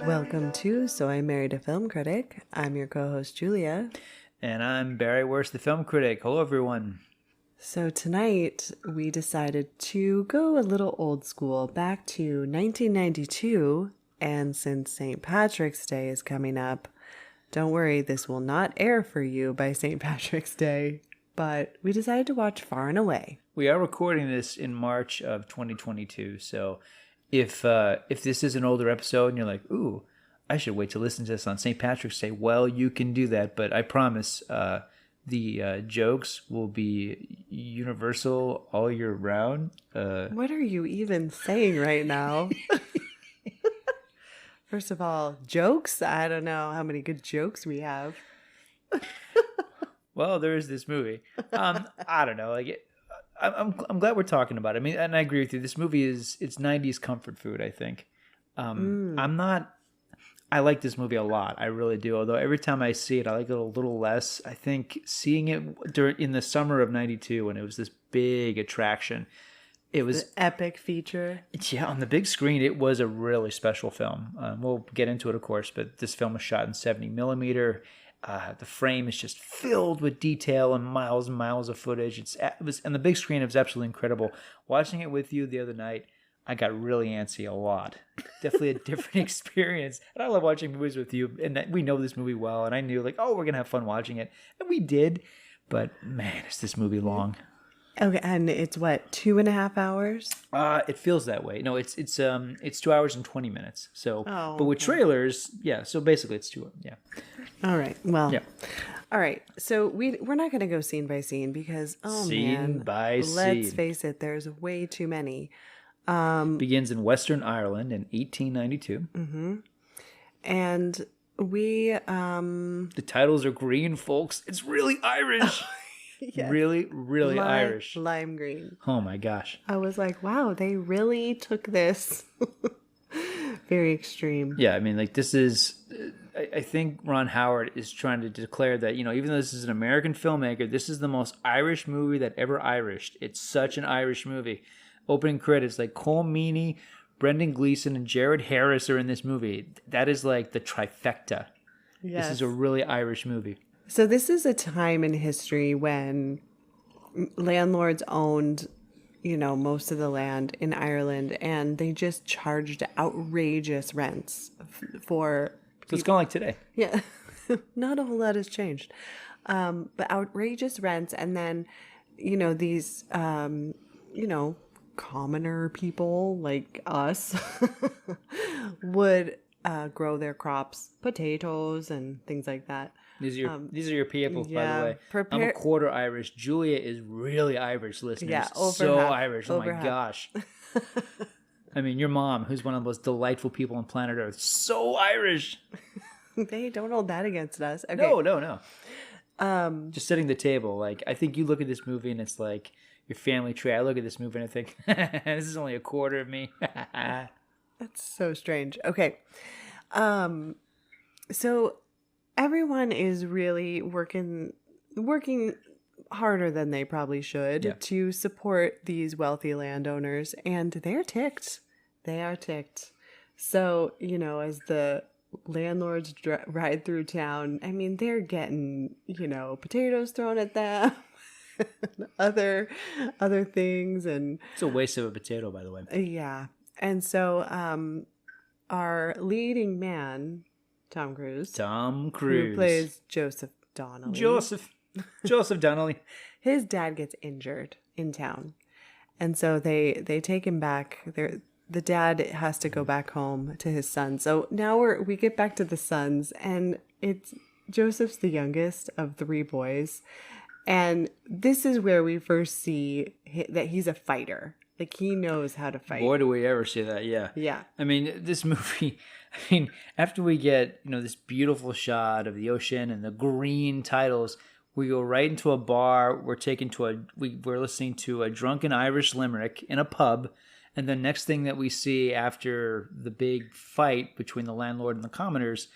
Welcome to So I Married a Film Critic. I'm your co-host Julia. And I'm Barry Worst, the film critic. Hello, everyone. So tonight we decided to go a little old school back to 1992. And since St. Patrick's Day is coming up, don't worry, this will not air for you by St. Patrick's Day. But we decided to watch Far and Away. We are recording this in March of 2022. So if this is an older episode and you're like, ooh, I should wait to listen to this on St. Patrick's Day, well, you can do that. But I promise the jokes will be universal all year round. What are you even saying right now? First of all, jokes? I don't know how many good jokes we have. Well, there is this movie. I don't know. I'm glad we're talking about it. I mean, and I agree with you. This movie it's 90s comfort food, I think. I like this movie a lot. I really do. Although every time I see it, I like it a little less. I think seeing it in the summer of 92 when it was this big attraction, it was the epic feature. Yeah, on the big screen, it was a really special film. We'll get into it, of course, but this film was shot in 70 millimeter. The frame is just filled with detail and miles of footage. It was, and the big screen, it was absolutely incredible. Watching it with you the other night, I got really antsy a lot. Definitely a different experience. And I love watching movies with you, and we know this movie well, and I knew, like, oh, we're going to have fun watching it. And we did, but man, is this movie long. Okay, and it's what, 2.5 hours? It feels that way. No, it's 2 hours and 20 minutes. So, Oh, but with trailers, yeah. So basically, it's 2. Yeah. All right. Well. Yeah. All right. So we're not going to go scene by scene because Scene by let's scene. face it, there's way too many. Begins in Western Ireland in 1892. Mm-hmm. And we The titles are green, folks. It's really Irish. yes. Really Irish. Lime green. Oh my gosh. I was like, wow, they really took this very extreme. Yeah, I mean, like, this is, I think Ron Howard is trying to declare that, even though this is an American filmmaker, this is the most Irish movie that ever Irished. It's such an Irish movie. Opening credits, like Cole Meany, Brendan Gleeson, and Jared Harris are in this movie. That is like the trifecta. Yes. This is a really Irish movie. So this is a time in history when landlords owned, most of the land in Ireland, and they just charged outrageous rents for. So it's kind of like today. Yeah, not a whole lot has changed, but outrageous rents, and then, these, commoner people like us would grow their crops, potatoes and things like that. These are your people, yeah, by the way. I'm a quarter Irish. Julia is really Irish, listeners. Yeah, so half, Irish. Oh my half. gosh. I mean, your mom, who's one of the most delightful people on planet Earth, so Irish. Hey, don't hold that against us. Okay. No. Just setting the table. Like, I think you look at this movie and it's like your family tree. I look at this movie and I think, this is only a quarter of me. That's so strange. Okay. So everyone is really working harder than they probably should to support these wealthy landowners, and they're ticked. They are ticked. So, as the landlords ride through town, I mean, they're getting, potatoes thrown at them, other things, and it's a waste of a potato, by the way. Yeah. And so our leading man, Tom Cruise, who plays Joseph Donnelly. Joseph Donnelly. His dad gets injured in town. And so they take him back. The dad has to go back home to his son. So now we get back to the sons, and Joseph's the youngest of 3 boys. And this is where we first see that he's a fighter. Like, he knows how to fight. Boy, do we ever see that, yeah. Yeah. I mean, this movie, after we get, this beautiful shot of the ocean and the green titles, we go right into a bar. We're listening to a drunken Irish limerick in a pub. And the next thing that we see after the big fight between the landlord and the commoners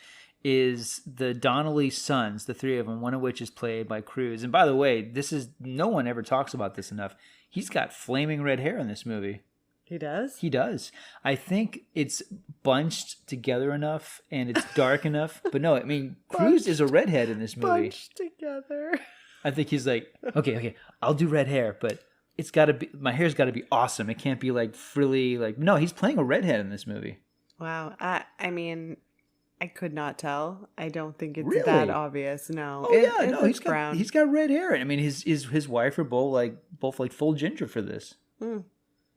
is the Donnelly sons, the 3 of them, one of which is played by Cruise. And by the way, no one ever talks about this enough. He's got flaming red hair in this movie. He does? He does. I think it's bunched together enough and it's dark enough. But no, I mean, Cruise is a redhead in this movie. Bunched together. I think he's like, okay, I'll do red hair, but it's got to be, my hair's got to be awesome. It can't be like frilly. Like, no, he's playing a redhead in this movie. Wow. I mean, I could not tell. I don't think it's Really? that obvious. No. Oh yeah, no, looks brown. He's got red hair. I mean, his wife are both like full ginger for this.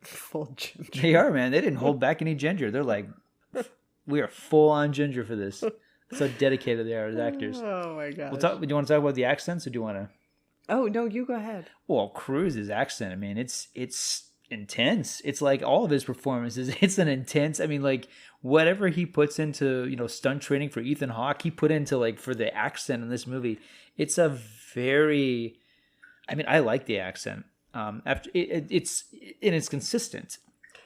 Full ginger. They are, man. They didn't hold back any ginger. They're like, we are full on ginger for this. So dedicated they are as actors. Oh my gosh. Do you want to talk about the accents, or do you want to? Oh no, you go ahead. Well, Cruise's accent. I mean, it's intense. It's like all of his performances. It's an intense. I mean, like whatever he puts into stunt training for Ethan Hawke, he put into like for the accent in this movie. It's a very. I mean, I like the accent. It's consistent.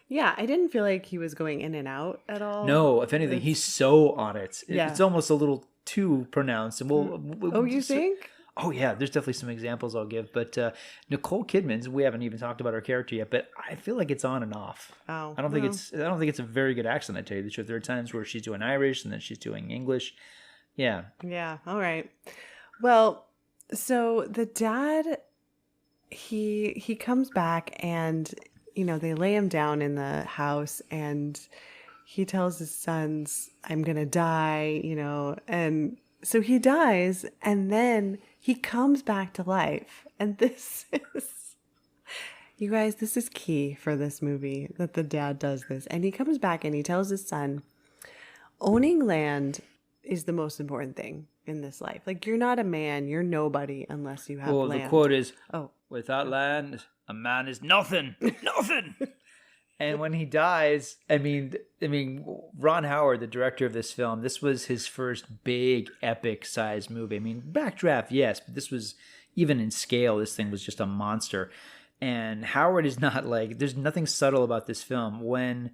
Yeah, I didn't feel like he was going in and out at all. No, if anything, he's so on it. Yeah. It's almost a little too pronounced. And you think? Oh yeah, there's definitely some examples I'll give. But Nicole Kidman's, we haven't even talked about her character yet, but I feel like it's on and off. Oh, I don't think it's a very good accent. I tell you the truth. There are times where she's doing Irish and then she's doing English. Yeah. Yeah. All right. Well, so the dad, he comes back and they lay him down in the house and he tells his sons, I'm gonna die, and so he dies and then he comes back to life. And this is, you guys, this is key for this movie, that the dad does this. And he comes back and he tells his son, owning land is the most important thing in this life. Like, you're not a man, you're nobody unless you have land. Well, the quote is, without land, a man is nothing. Nothing. And when he dies, I mean, Ron Howard, the director of this film, this was his first big epic size movie. I mean, Backdraft, yes, but this was, even in scale, this thing was just a monster. And Howard is not like, there's nothing subtle about this film. When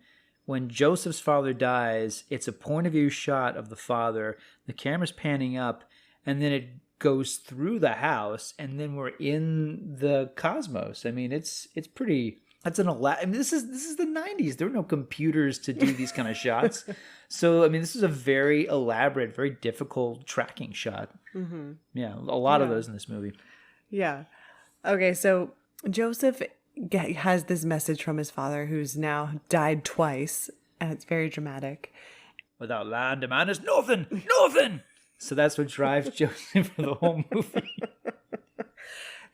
Joseph's father dies, it's a point of view shot of the father. The camera's panning up, and then it goes through the house, and then we're in the cosmos. I mean, it's pretty. That's I mean, this is the 90s. There were no computers to do these kind of shots. So, I mean, this is a very elaborate, very difficult tracking shot. Mm-hmm. Yeah, a lot of those in this movie. Yeah. Okay, so Joseph has this message from his father, who's now died twice, and it's very dramatic. Without land, a man is nothing. Nothing. So that's what drives Joseph for the whole movie.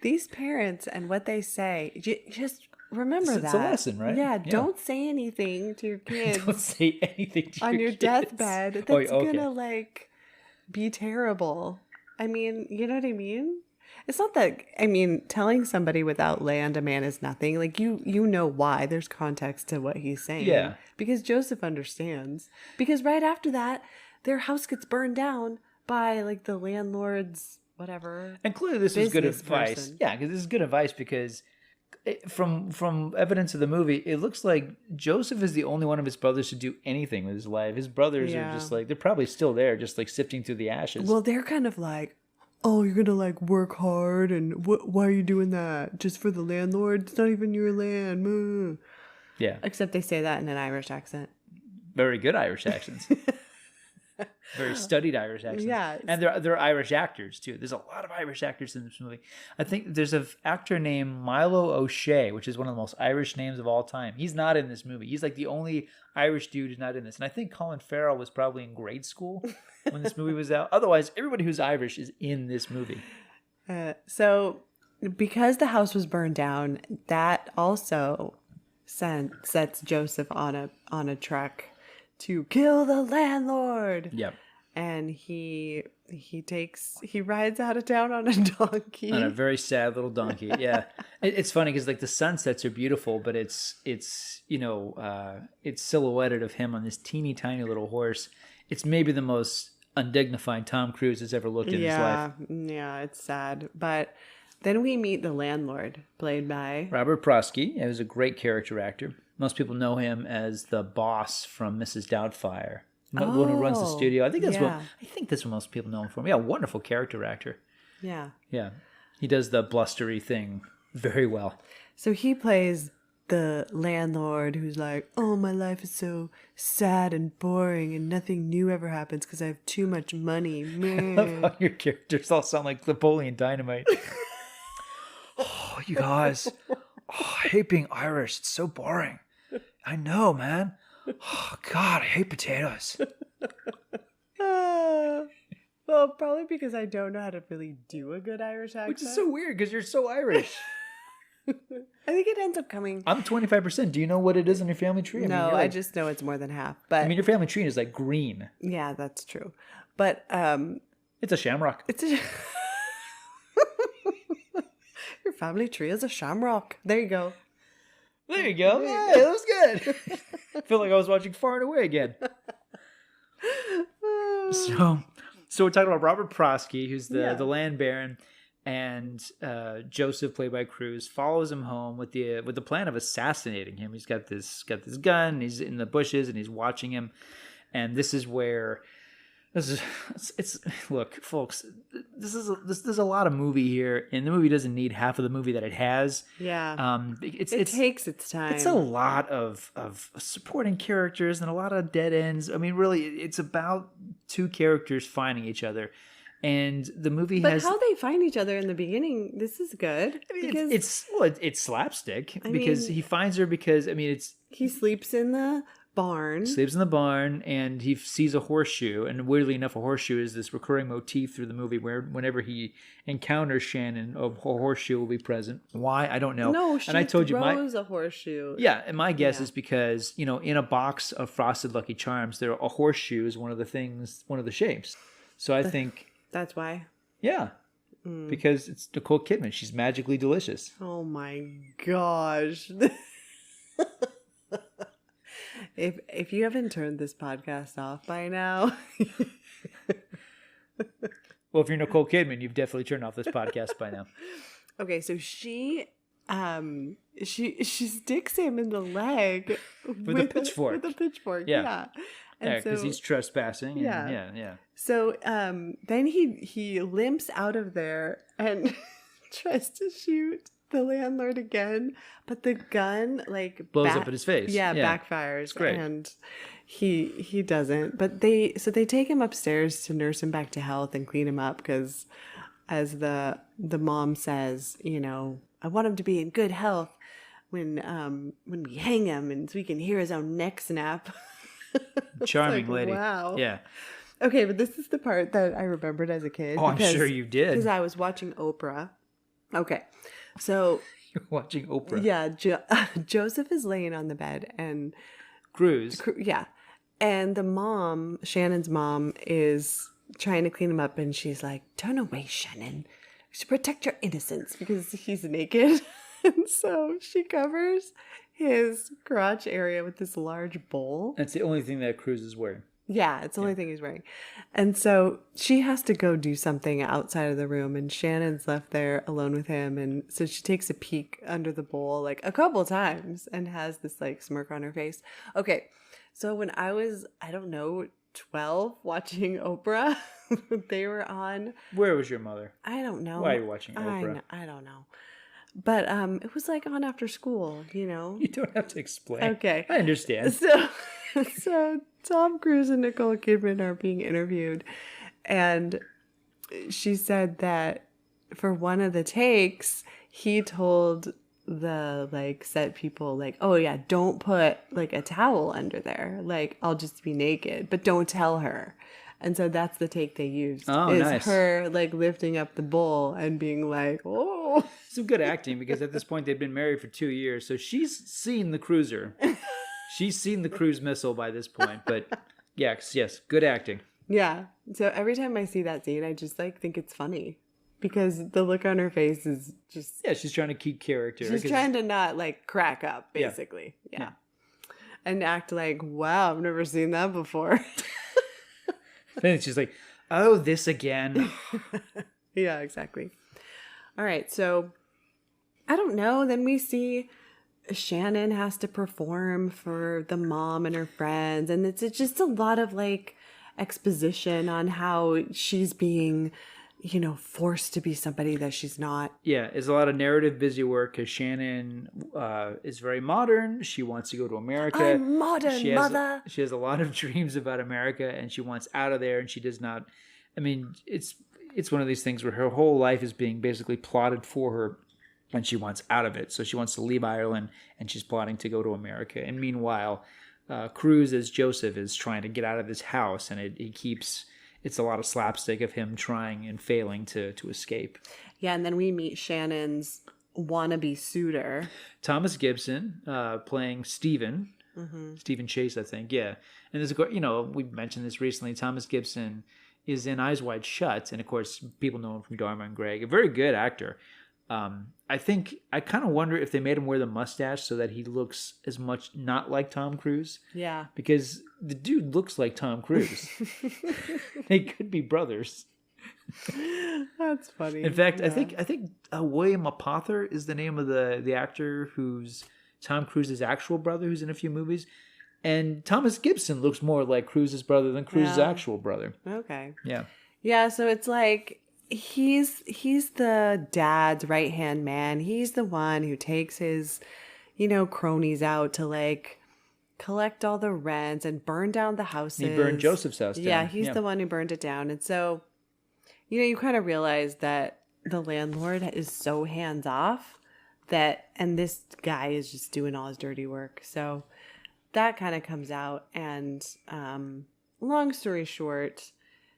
These parents and what they say, just remember that. It's a lesson, right? Yeah, don't say anything to your kids. Don't say anything to on your kids. deathbed. That's gonna like be terrible. I mean, you know what I mean? It's not that, I mean, telling somebody without land a man is nothing. Like, you know why. There's context to what he's saying. Yeah. Because Joseph understands. Because right after that, their house gets burned down by like the landlord's whatever. And clearly this is good advice. Person. Yeah, because this is good advice because from evidence of the movie, it looks like Joseph is the only one of his brothers to do anything with his life. His brothers are just like, they're probably still there, just like sifting through the ashes. Well, they're kind of like, oh, you're gonna like work hard, and why are you doing that? Just for the landlord? It's not even your land. Moo. Yeah. Except they say that in an Irish accent. Very good Irish accents. Very studied Irish accents. Yeah. And they're Irish actors, too. There's a lot of Irish actors in this movie. I think there's an actor named Milo O'Shea, which is one of the most Irish names of all time. He's not in this movie. He's like the only Irish dude who's not in this. And I think Colin Farrell was probably in grade school when this movie was out. Otherwise, everybody who's Irish is in this movie. So because the house was burned down, that also sets Joseph on a trek to kill the landlord. Yep. And he rides out of town on a donkey. On a very sad little donkey. Yeah. It's funny because like the sunsets are beautiful, but it's silhouetted of him on this teeny tiny little horse. It's maybe the most undignified Tom Cruise has ever looked in his life. Yeah, it's sad. But then we meet the landlord, played by Robert Prosky. He was a great character actor. Most people know him as the boss from Mrs. Doubtfire, the one who runs the studio. I think that's what most people know him from. Yeah, wonderful character actor. Yeah. Yeah. He does the blustery thing very well. So he plays the landlord who's like, oh, my life is so sad and boring and nothing new ever happens because I have too much money. I love how your characters all sound like Napoleon Dynamite. Oh, you guys. Oh, I hate being Irish. It's so boring. I know, man. Oh, God, I hate potatoes. Well, probably because I don't know how to really do a good Irish accent. Which is so weird because you're so Irish. I think it ends up coming. I'm 25%. Do you know what it is in your family tree? No, I just know it's more than half. But I mean, your family tree is like green. Yeah, that's true. But it's a shamrock. Your family tree is a shamrock. There you go. There you go. Hey, that was good. I feel like I was watching Far and Away again. So we're talking about Robert Prosky, who's the land baron, and Joseph, played by Cruz, follows him home with the plan of assassinating him. He's got this gun. He's in the bushes and he's watching him, and this is where look, folks. This there's a lot of movie here, and the movie doesn't need half of the movie that it has. Yeah. It takes its time. It's a lot of supporting characters and a lot of dead ends. I mean, really, it's about two characters finding each other, and the movie has. But how they find each other in the beginning, this is good. I mean, it's slapstick because he finds her because he sleeps in the barn. And he sees a horseshoe, and weirdly enough, a horseshoe is this recurring motif through the movie where whenever he encounters Shannon, a horseshoe will be present. Why? I don't know. No, she and I told throws a horseshoe. Yeah, and my guess is because, in a box of Frosted Lucky Charms, a horseshoe is one of the shapes. So I think that's why. Yeah. Because it's Nicole Kidman. She's magically delicious. Oh my gosh. If you haven't turned this podcast off by now. Well, if you're Nicole Kidman, you've definitely turned off this podcast by now. Okay, so she sticks him in the leg with a pitchfork. With a pitchfork, yeah. Because he's trespassing. Yeah. So then he limps out of there and tries to shoot the landlord again, but the gun blows up in his face. Yeah, backfires. It's great. And he doesn't. But they take him upstairs to nurse him back to health and clean him up because, as the mom says, I want him to be in good health when we hang him, and so we can hear his own neck snap. Charming lady. Wow. Yeah. Okay, but this is the part that I remembered as a kid. Oh, I'm sure you did. Because I was watching Oprah. Okay. So you're watching Oprah. Yeah, Joseph is laying on the bed and Cruz. Yeah. And the mom, Shannon's mom, is trying to clean him up, and she's like, "Turn away, Shannon. To protect your innocence," because he's naked. And so she covers his crotch area with this large bowl. That's the only thing that Cruz is wearing. Yeah, it's the only thing he's wearing. And so she has to go do something outside of the room, and Shannon's left there alone with him. And so she takes a peek under the bowl a couple times and has this smirk on her face. Okay, so when I was, 12, watching Oprah, they were on. Where was your mother? I don't know. Why are you watching Oprah? I don't know. But it was on after school, You don't have to explain. Okay. I understand. So Tom Cruise and Nicole Kidman are being interviewed, and she said that for one of the takes, he told the set people oh yeah, don't put a towel under there. I'll just be naked, but don't tell her. And so that's the take they used. Oh, is nice. Her lifting up the bowl and being oh. Some good acting, because at this point they've been married for 2 years, so she's seen the cruiser. She's seen the cruise missile by this point, but yes, good acting. Yeah. So every time I see that scene, I just think it's funny because the look on her face is just. Yeah, she's trying to keep character. She's trying to not crack up, basically. Yeah. And act wow, I've never seen that before. Then she's like, oh, this again. Yeah, exactly. All right. So I don't know. Then we see Shannon has to perform for the mom and her friends, and it's just a lot of exposition on how she's being forced to be somebody that she's not. Yeah, it's a lot of narrative busy work because Shannon is very modern. She wants to go to America. I'm modern, mother. She has a lot of dreams about America, and she wants out of there, and she does not. I mean, it's one of these things where her whole life is being basically plotted for her, and she wants out of it. So she wants to leave Ireland, and she's plotting to go to America. And meanwhile, Cruise as Joseph is trying to get out of this house, and it keeps... It's a lot of slapstick of him trying and failing to escape. Yeah, and then we meet Shannon's wannabe suitor. Thomas Gibson playing Stephen. Mm-hmm. Stephen Chase, I think. Yeah. And there's we mentioned this recently. Thomas Gibson is in Eyes Wide Shut. And, of course, people know him from Dharma and Greg. A very good actor. I kind of wonder if they made him wear the mustache so that he looks as much not like Tom Cruise. Yeah. Because the dude looks like Tom Cruise. They could be brothers. That's funny. In fact, yeah. I think William Apother is the name of the actor who's Tom Cruise's actual brother, who's in a few movies. And Thomas Gibson looks more like Cruise's brother than Cruise's actual brother. Okay. Yeah. Yeah, so it's like... He's the dad's right-hand man. He's the one who takes his, cronies out to, like, collect all the rents and burn down the houses. He burned Joseph's house down. Yeah, he's the one who burned it down. And so, you kind of realize that the landlord is so hands-off and this guy is just doing all his dirty work. So that kind of comes out. And long story short...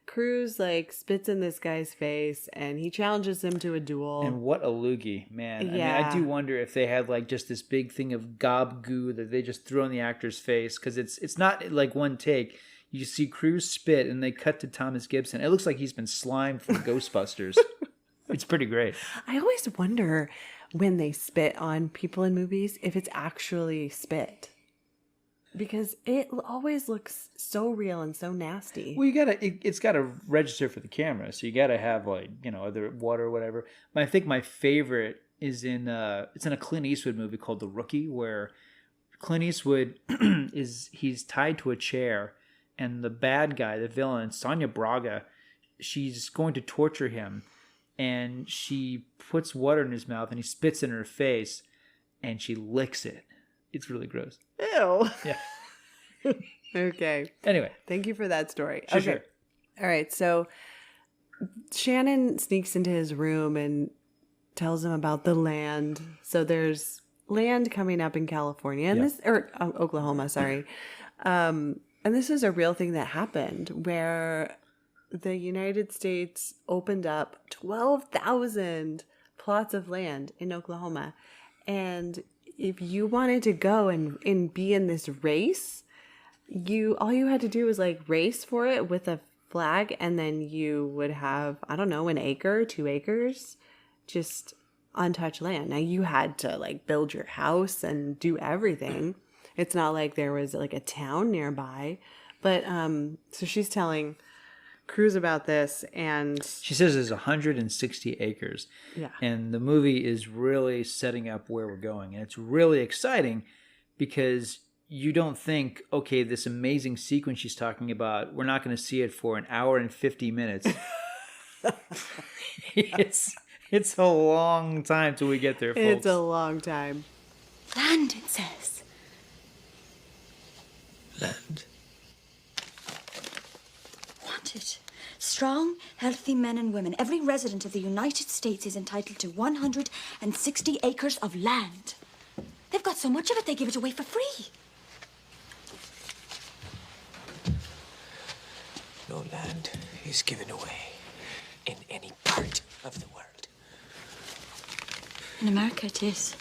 Cruz spits in this guy's face and he challenges him to a duel. And what a loogie, man. Yeah. I mean, I do wonder if they had just this big thing of gob goo that they just throw in the actor's face, because it's not like one take. You see Cruz spit and they cut to Thomas Gibson. It looks like he's been slimed from Ghostbusters. It's pretty great. I always wonder when they spit on people in movies if it's actually spit. Because it always looks so real and so nasty. Well, it's gotta register for the camera, so you gotta have either water or whatever. But I think my favorite is it's in a Clint Eastwood movie called The Rookie, where Clint Eastwood he's tied to a chair, and the bad guy, the villain, Sonia Braga, she's going to torture him, and she puts water in his mouth, and he spits in her face, and she licks it. It's really gross. Ew. Yeah. Okay. Anyway. Thank you for that story. Sure. All right. So Shannon sneaks into his room and tells him about the land. So there's land coming up in California and Oklahoma, sorry. And this is a real thing that happened where the United States opened up 12,000 plots of land in Oklahoma. And if you wanted to go and be in this race, all you had to do was race for it with a flag, and then you would have, I don't know, 1 acre, 2 acres, just untouched land. Now you had to build your house and do everything. It's not like there was a town nearby, but so she's telling Cruz about this, and she says there's 160 acres. Yeah. And the movie is really setting up where we're going, and it's really exciting because you don't think, okay, this amazing sequence she's talking about, we're not going to see it for an hour and 50 minutes. It's a long time till we get there, folks. It's a long time. Land, it says. Land. Wanted. Strong, healthy men and women. Every resident of the United States is entitled to 160 acres of land. They've got so much of it, they give it away for free. No land is given away in any part of the world. In America it is.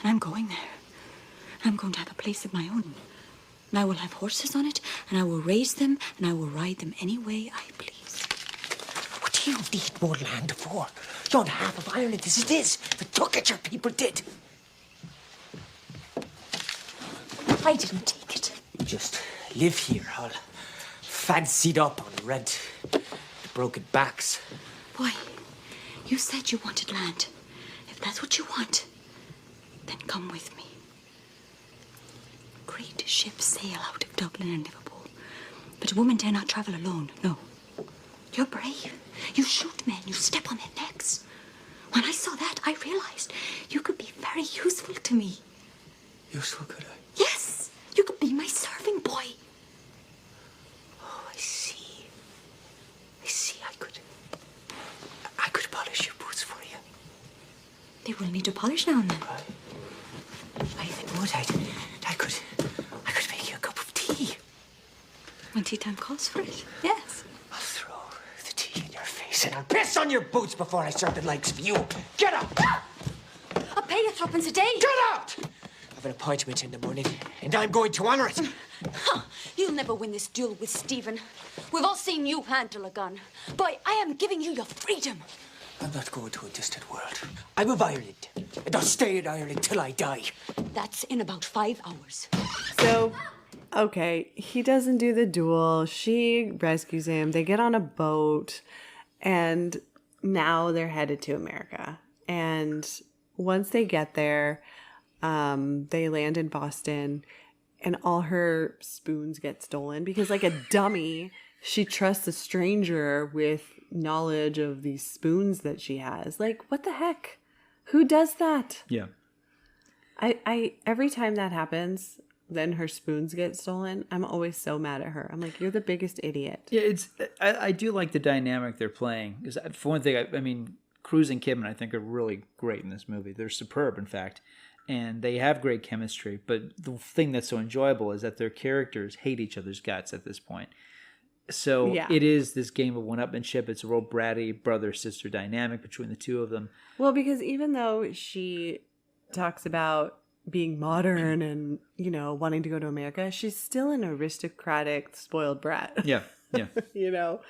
And I'm going there. I'm going to have a place of my own. And I will have horses on it, and I will raise them, and I will ride them any way I please. What do you need more land for? You're on half of Ireland as it is. The took it your people did. I didn't take it. You just live here, all fancied up on rent, broken backs. Boy, you said you wanted land. If that's what you want, then come with me. Great ships sail out of Dublin and Liverpool, but a woman dare not travel alone, no. You're brave. You shoot men, you step on their necks. When I saw that, I realized you could be very useful to me. Useful, could I? Yes, you could be my serving boy. Oh, I see. I see. I could polish your boots for you. They will need to polish now and then. I even would. I could make you a cup of tea. When tea time calls for it, yes. I'll throw the tea in your face and I'll piss on your boots before I serve the likes of you. Get out! I'll pay you threepence a day. Get out! I've an appointment in the morning, and I'm going to honor it. Huh. You'll never win this duel with Stephen. We've all seen you handle a gun. Boy, I am giving you your freedom. I'm not going to a distant world. I'm of Ireland, and I'll stay in Ireland till I die. That's in about 5 hours. So, okay, he doesn't do the duel. She rescues him. They get on a boat, and now they're headed to America. And once they get there, they land in Boston, and all her spoons get stolen because, like a dummy, she trusts a stranger with knowledge of these spoons that she has. Like, what the heck? Who does that? Yeah. I every time that happens, then her spoons get stolen. I'm always so mad at her. I'm like, you're the biggest idiot. Yeah, I do like the dynamic they're playing. Because for one thing, I mean, Cruise and Kidman, I think, are really great in this movie. They're superb, in fact. And they have great chemistry. But the thing that's so enjoyable is that their characters hate each other's guts at this point. So It is this game of one-upmanship. It's a real bratty brother-sister dynamic between the two of them. Well, because even though she talks about being modern and, you know, wanting to go to America, she's still an aristocratic, spoiled brat. Yeah, yeah. You know?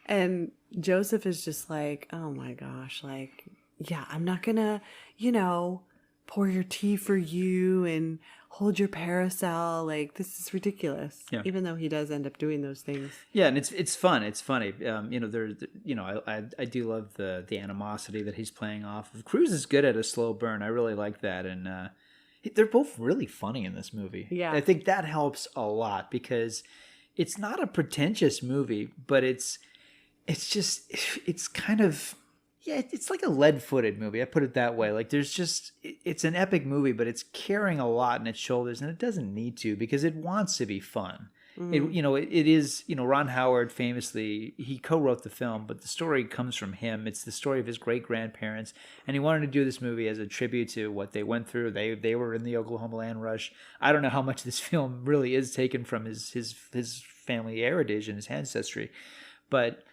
And Joseph is just like, oh my gosh, like, yeah, I'm not gonna, you know, pour your tea for you and hold your parasol. Like, this is ridiculous. Yeah. Even though he does end up doing those things. Yeah, and it's fun. It's funny. You know, I do love the animosity that he's playing off of. Cruise is good at a slow burn. I really like that, and they're both really funny in this movie. Yeah, I think that helps a lot because it's not a pretentious movie, but it's kind of. Yeah, it's like a lead-footed movie. I put it that way. Like, it's an epic movie, but it's carrying a lot in its shoulders, and it doesn't need to because it wants to be fun. It is, Ron Howard famously, he co-wrote the film, but the story comes from him. It's the story of his great-grandparents, and he wanted to do this movie as a tribute to what they went through. They were in the Oklahoma Land Rush. I don't know how much this film really is taken from his family heritage and his ancestry, but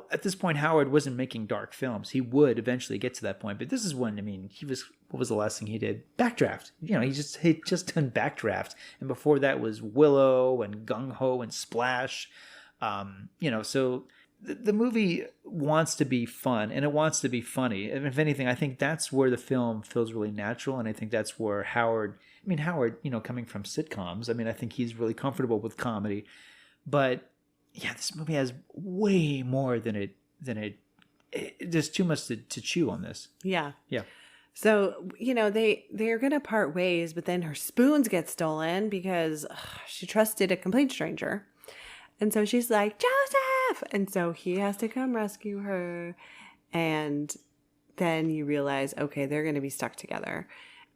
at this point, Howard wasn't making dark films. He would eventually get to that point, but this is when, what was the last thing he did? Backdraft. He just done Backdraft, and before that was Willow and Gung Ho and Splash. So the movie wants to be fun and it wants to be funny. And if anything, I think that's where the film feels really natural, and I think that's where Howard, coming from sitcoms, I think he's really comfortable with comedy, but. Yeah, this movie has way more than it. There's too much to chew on this. Yeah. Yeah. So, they're going to part ways, but then her spoons get stolen because she trusted a complete stranger. And so she's like, Joseph! And so he has to come rescue her. And then you realize, okay, they're going to be stuck together.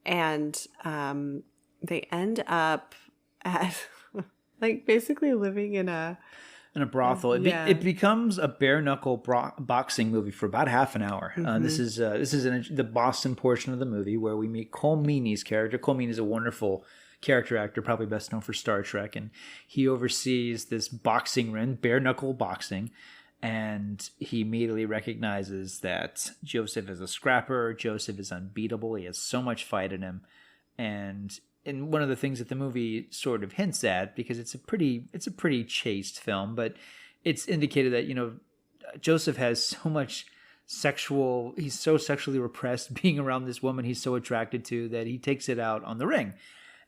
And they end up at, basically living in a brothel. It becomes a bare knuckle boxing movie for about half an hour. Mm-hmm. This is in the Boston portion of the movie where we meet Cole Meany's character. Cole Meany is a wonderful character actor, probably best known for Star Trek, and he oversees this boxing ring, bare knuckle boxing, and he immediately recognizes that Joseph is a scrapper. Joseph is unbeatable. He has so much fight in him, and one of the things that the movie sort of hints at, because it's a pretty chaste film, but it's indicated that, Joseph has so much he's so sexually repressed being around this woman he's so attracted to that he takes it out on the ring.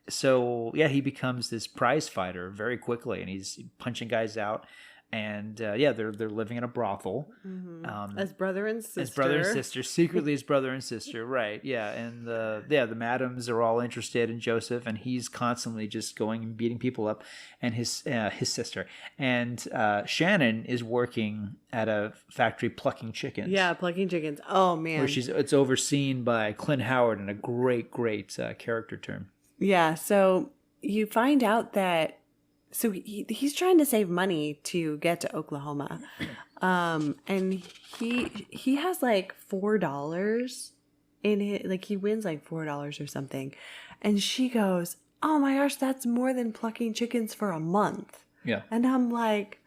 So, yeah, he becomes this prize fighter very quickly, and he's punching guys out. and they're living in a brothel. As brother and sister. As brother and sister, secretly as brother and sister, right? Yeah, and the madams are all interested in Joseph, and he's constantly just going and beating people up, and his sister and Shannon is working at a factory plucking chickens. Yeah, plucking chickens. Oh man, where it's overseen by Clint Howard in a great character turn. Yeah, so you find out that. So he's trying to save money to get to Oklahoma. And he has like $4 in it. Like he wins like $4 or something. And she goes, oh my gosh, that's more than plucking chickens for a month. Yeah. And I'm like,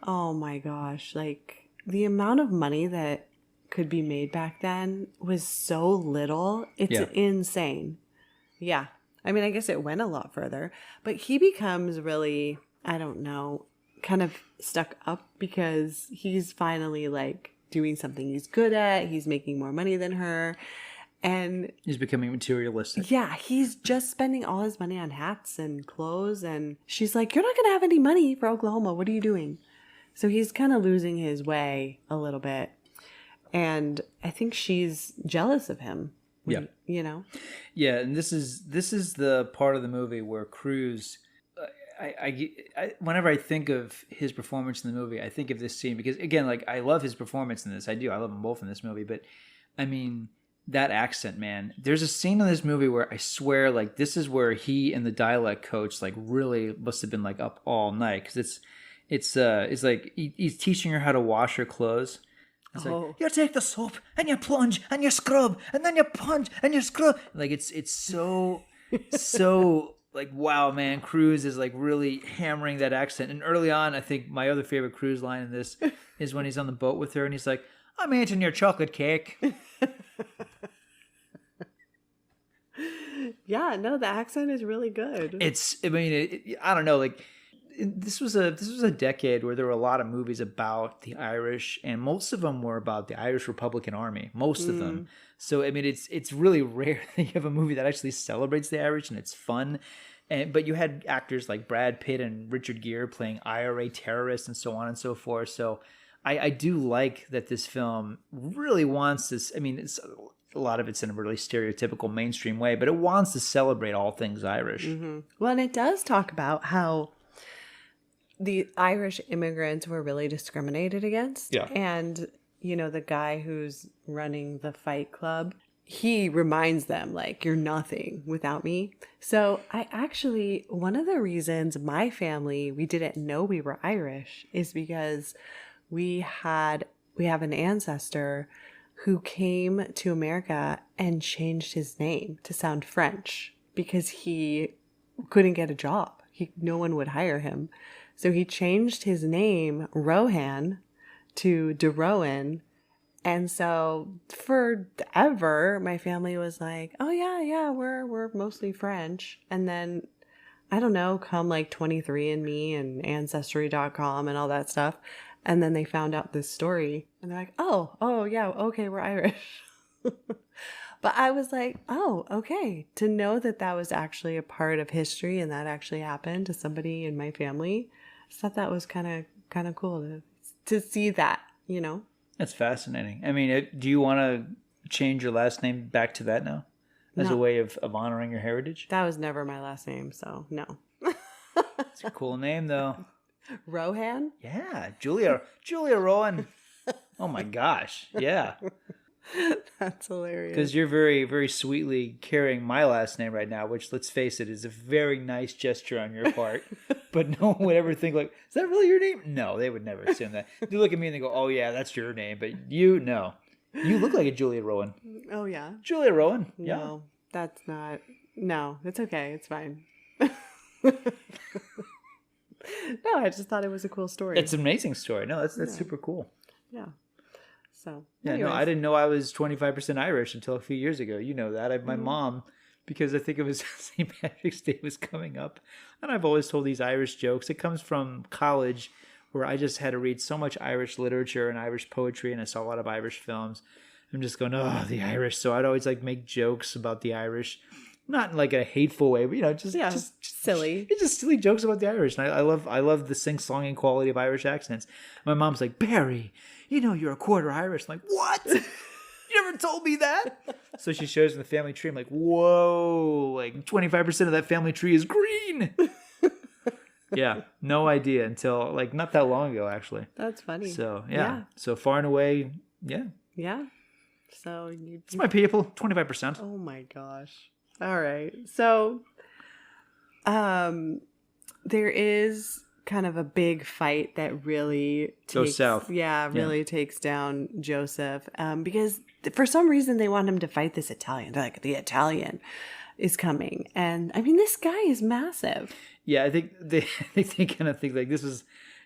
oh my gosh, like the amount of money that could be made back then was so little. It's insane. Yeah. I mean, I guess it went a lot further, but he becomes really, I don't know, kind of stuck up because he's finally like doing something he's good at. He's making more money than her. And he's becoming materialistic. Yeah, he's just spending all his money on hats and clothes. And she's like, you're not going to have any money for Oklahoma. What are you doing? So he's kind of losing his way a little bit. And I think she's jealous of him. Yeah. You know? Yeah, and this is the part of the movie where Cruise, whenever I think of his performance in the movie, I think of this scene because, again, like I love his performance in this. I do. I love them both in this movie. But, I mean, that accent, man. There's a scene in this movie where I swear, like, this is where he and the dialect coach, like, really must have been, like, up all night. Because it's like he's teaching her how to wash her clothes. It's like, you take the soap and you plunge and you scrub and then you punch and you scrub. Like it's so like, wow, man, Cruise is like really hammering that accent. And early on, I think my other favorite Cruise line in this is when he's on the boat with her and he's like, I'm eating your chocolate cake. Yeah, no, the accent is really good. I don't know, like, this was a decade where there were a lot of movies about the Irish, and most of them were about the Irish Republican Army. Most of them. So I mean, it's really rare that you have a movie that actually celebrates the Irish and it's fun. But you had actors like Brad Pitt and Richard Gere playing IRA terrorists and so on and so forth. So I do like that this film really wants this. I mean, a lot of it's in a really stereotypical mainstream way, but it wants to celebrate all things Irish. Mm-hmm. Well, and it does talk about how the Irish immigrants were really discriminated against. Yeah. And, you know, the guy who's running the Fight Club, he reminds them, like, you're nothing without me. So one of the reasons my family, we didn't know we were Irish is because we have an ancestor who came to America and changed his name to sound French because he couldn't get a job. No one would hire him. So he changed his name, Rohan, to De Rohan. And so forever, my family was like, oh, yeah, we're mostly French. And then, I don't know, come like 23andMe and Ancestry.com and all that stuff. And then they found out this story. And they're like, oh, yeah, okay, we're Irish. But I was like, oh, okay. To know that was actually a part of history and that actually happened to somebody in my family, I thought that was kind of cool to see that, you know? That's fascinating. I mean, do you want to change your last name back to that now? As a way of honoring your heritage? That was never my last name, so no. It's a cool name, though. Rohan? Yeah, Julia Rowan. Oh my gosh, yeah. That's hilarious. Because you're very, very sweetly carrying my last name right now, which, let's face it, is a very nice gesture on your part. But no one would ever think, like, is that really your name? No, they would never assume that. They look at me and they go, oh, yeah, that's your name. But you, no. You look like a Julia Rowan. Oh, yeah? Julia Rowan. Yeah. No, that's not. No, it's okay. It's fine. No, I just thought it was a cool story. It's an amazing story. No, that's super cool. Yeah. So, yeah, anyways. no, I didn't know I was 25% Irish until a few years ago. You know that. My mom, because I think it was St. Patrick's Day was coming up, and I've always told these Irish jokes. It comes from college where I just had to read so much Irish literature and Irish poetry, and I saw a lot of Irish films. I'm just going, oh, the Irish. So I'd always like make jokes about the Irish. not in like a hateful way, but just silly. It's just silly jokes about the Irish, and I love the sing-songing quality of Irish accents. My mom's like, Barry, you're a quarter Irish. I'm like, what? You never told me that. So she shows me the family tree. I'm like, whoa, like 25% of that family tree is green. Yeah, no idea until like not that long ago, actually. That's funny. So yeah. So far and away, yeah. Yeah. So it's my people, 25%. Oh my gosh. All right. So there is kind of a big fight that really goes south. Yeah, really takes down Joseph. Because for some reason they want him to fight this Italian. They're like, the Italian is coming. And I mean, this guy is massive. Yeah, I think they kind of think like this is,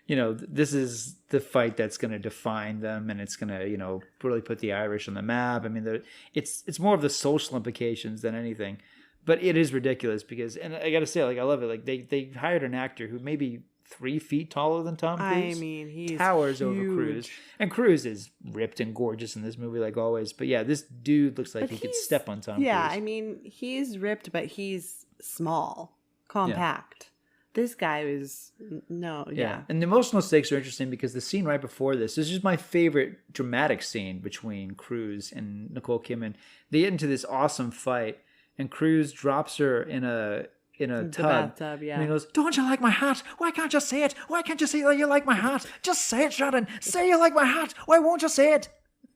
this is the fight that's going to define them, and it's going to, really put the Irish on the map. I mean, it's more of the social implications than anything, but it is ridiculous because, and I got to say, like, I love it. Like they hired an actor who may be 3 feet taller than Tom Cruise. I mean, he towers huge. over Cruise, and Cruise is ripped and gorgeous in this movie, like always. But yeah, this dude looks like he could step on Tom Cruise. Yeah, I mean, he's ripped, but he's small, compact. Yeah. This guy is yeah. And the emotional stakes are interesting because the scene right before this is my favorite dramatic scene between Cruise and Nicole Kidman. They get into this awesome fight, and Cruise drops her in a bathtub, yeah. And he goes, "Don't you like my hat? Why can't you say it? Why can't you say that you like my hat? Just say it, Shannon. Say you like my hat. Why won't you say it?"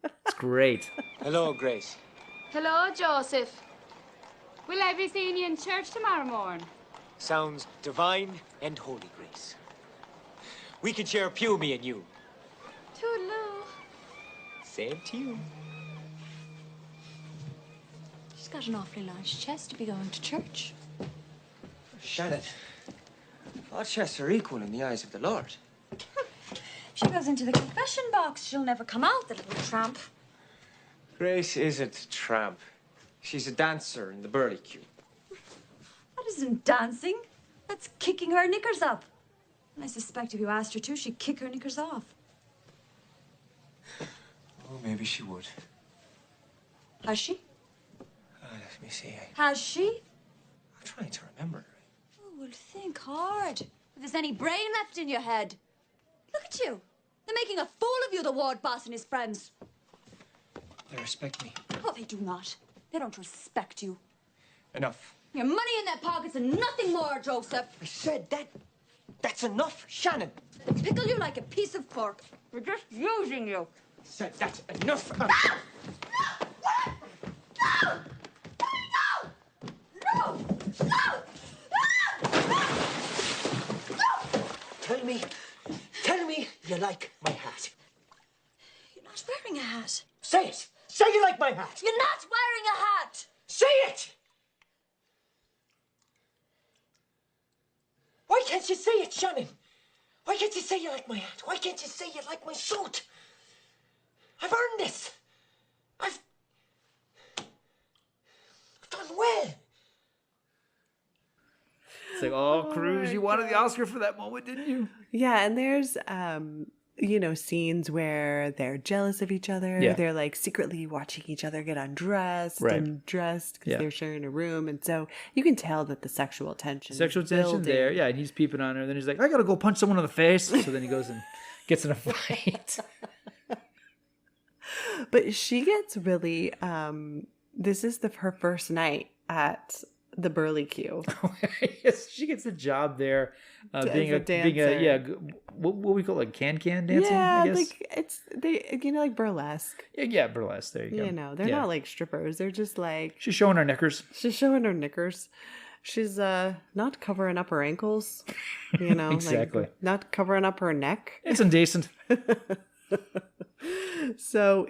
It's great. Hello, Grace. Hello, Joseph. Will I be seeing you in church tomorrow morning? Sounds divine and holy, Grace. We can share a pew, me and you. Toodaloo. Same to you. She's got an awfully large chest to be going to church. Shannon, all chests are equal in the eyes of the Lord. She goes into the confession box. She'll never come out, the little tramp. Grace isn't a tramp. She's a dancer in the burley queue. That isn't dancing. That's kicking her knickers up. And I suspect if you asked her to, she'd kick her knickers off. Oh, maybe she would. Has she? Let me see. Has she? I'm trying to remember. Oh, well, think hard. If there's any brain left in your head. Look at you. They're making a fool of you, the ward boss and his friends. They respect me. Oh, they do not. They don't respect you. Enough. Your money in their pockets and nothing more, Joseph. I said that. That's enough, Shannon. They pickle you like a piece of pork. We're just using you. I said that's enough. No! No! No! No! Tell me you like my hat. You're not wearing a hat. Say it. Say you like my hat. You're not wearing a hat. Say it. Why can't you say it, Shannon? Why can't you say you like my hat? Why can't you say you like my suit? I've earned this. I've done well. It's like, oh, Cruise, you wanted the Oscar for that moment, didn't you? Yeah, and there's scenes where they're jealous of each other. Yeah. They're like secretly watching each other get undressed and dressed because they're sharing a room. And so you can tell that the sexual tension there. Yeah, and he's peeping on her. And then he's like, I got to go punch someone in the face. So then he goes and gets in a fight. But she gets really, this is her first night at the burley queue. Yes, she gets a job there, being a dancer. What we call like can dancing. Yeah, I guess. like it's like burlesque. Yeah, burlesque. There you go. They're not like strippers. They're just like she's showing her knickers. She's showing her knickers. She's not covering up her ankles. Exactly. Like, not covering up her neck. It's indecent. So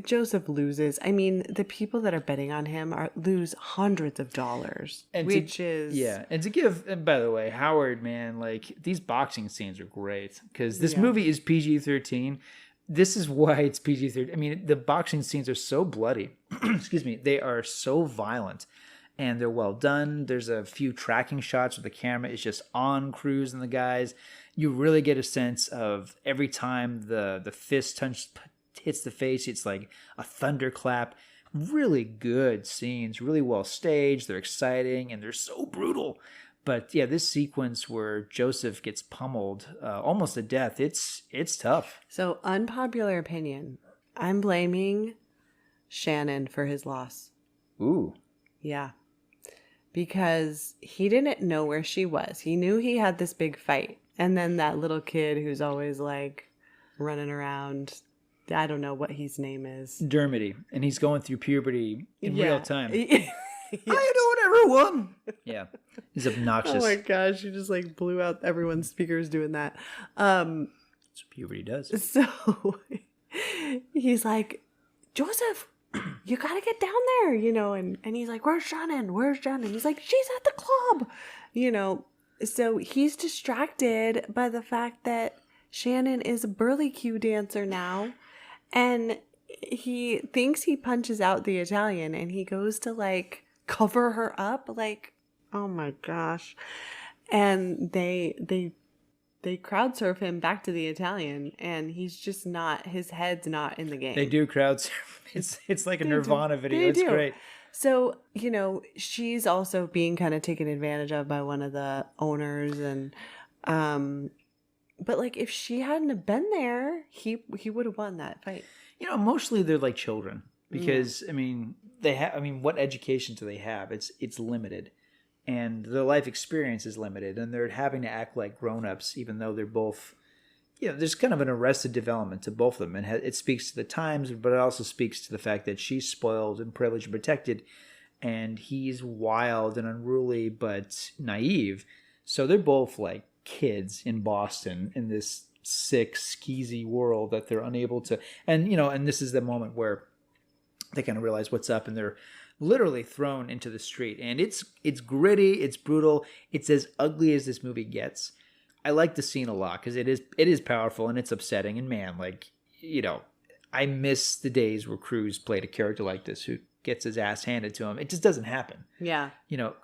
Joseph loses. I mean, the people that are betting on him lose hundreds of dollars, and to give. By the way, Howard, man, like these boxing scenes are great because this movie is PG-13. This is why it's PG-13. I mean, the boxing scenes are so bloody. Excuse me, they are so violent, and they're well done. There's a few tracking shots where the camera is just on Cruise and the guys. You really get a sense of every time the fist hits the face, it's like a thunderclap. really good scenes, really well staged. They're exciting and they're so brutal. But yeah, this sequence where Joseph gets pummeled almost to death, it's tough. So, unpopular opinion. I'm blaming Shannon for his loss. Ooh. Yeah. Because he didn't know where she was. He knew he had this big fight. And then that little kid who's always like running around, I don't know what his name is. Dermody. And he's going through puberty in real time. Yeah. How you doing, everyone? Yeah. He's obnoxious. Oh my gosh, you just like blew out everyone's speakers doing that. That's what puberty does. So he's like, Joseph, you gotta get down there, and he's like, where's Shannon? He's like, she's at the club, So he's distracted by the fact that Shannon is a burlesque dancer now, and he thinks he punches out the Italian, and he goes to like cover her up, like, oh my gosh. And they crowd surf him back to the Italian, and he's just not, his head's not in the game. They do crowd surf. It's like a Nirvana video. It's great. So, she's also being kind of taken advantage of by one of the owners, and but like if she hadn't have been there, he would have won that fight. Emotionally they're like children because what education do they have? It's limited. And their life experience is limited, and they're having to act like grown-ups, even though they're both, there's kind of an arrested development to both of them. And it speaks to the times, but it also speaks to the fact that she's spoiled and privileged and protected, and he's wild and unruly, but naive. So they're both like kids in Boston in this sick, skeezy world that they're unable to, and this is the moment where they kind of realize what's up, and they're literally thrown into the street. And it's gritty, it's brutal, it's as ugly as this movie gets. I like the scene a lot because it is powerful and it's upsetting. And man, I miss the days where Cruise played a character like this who gets his ass handed to him. It just doesn't happen. Yeah.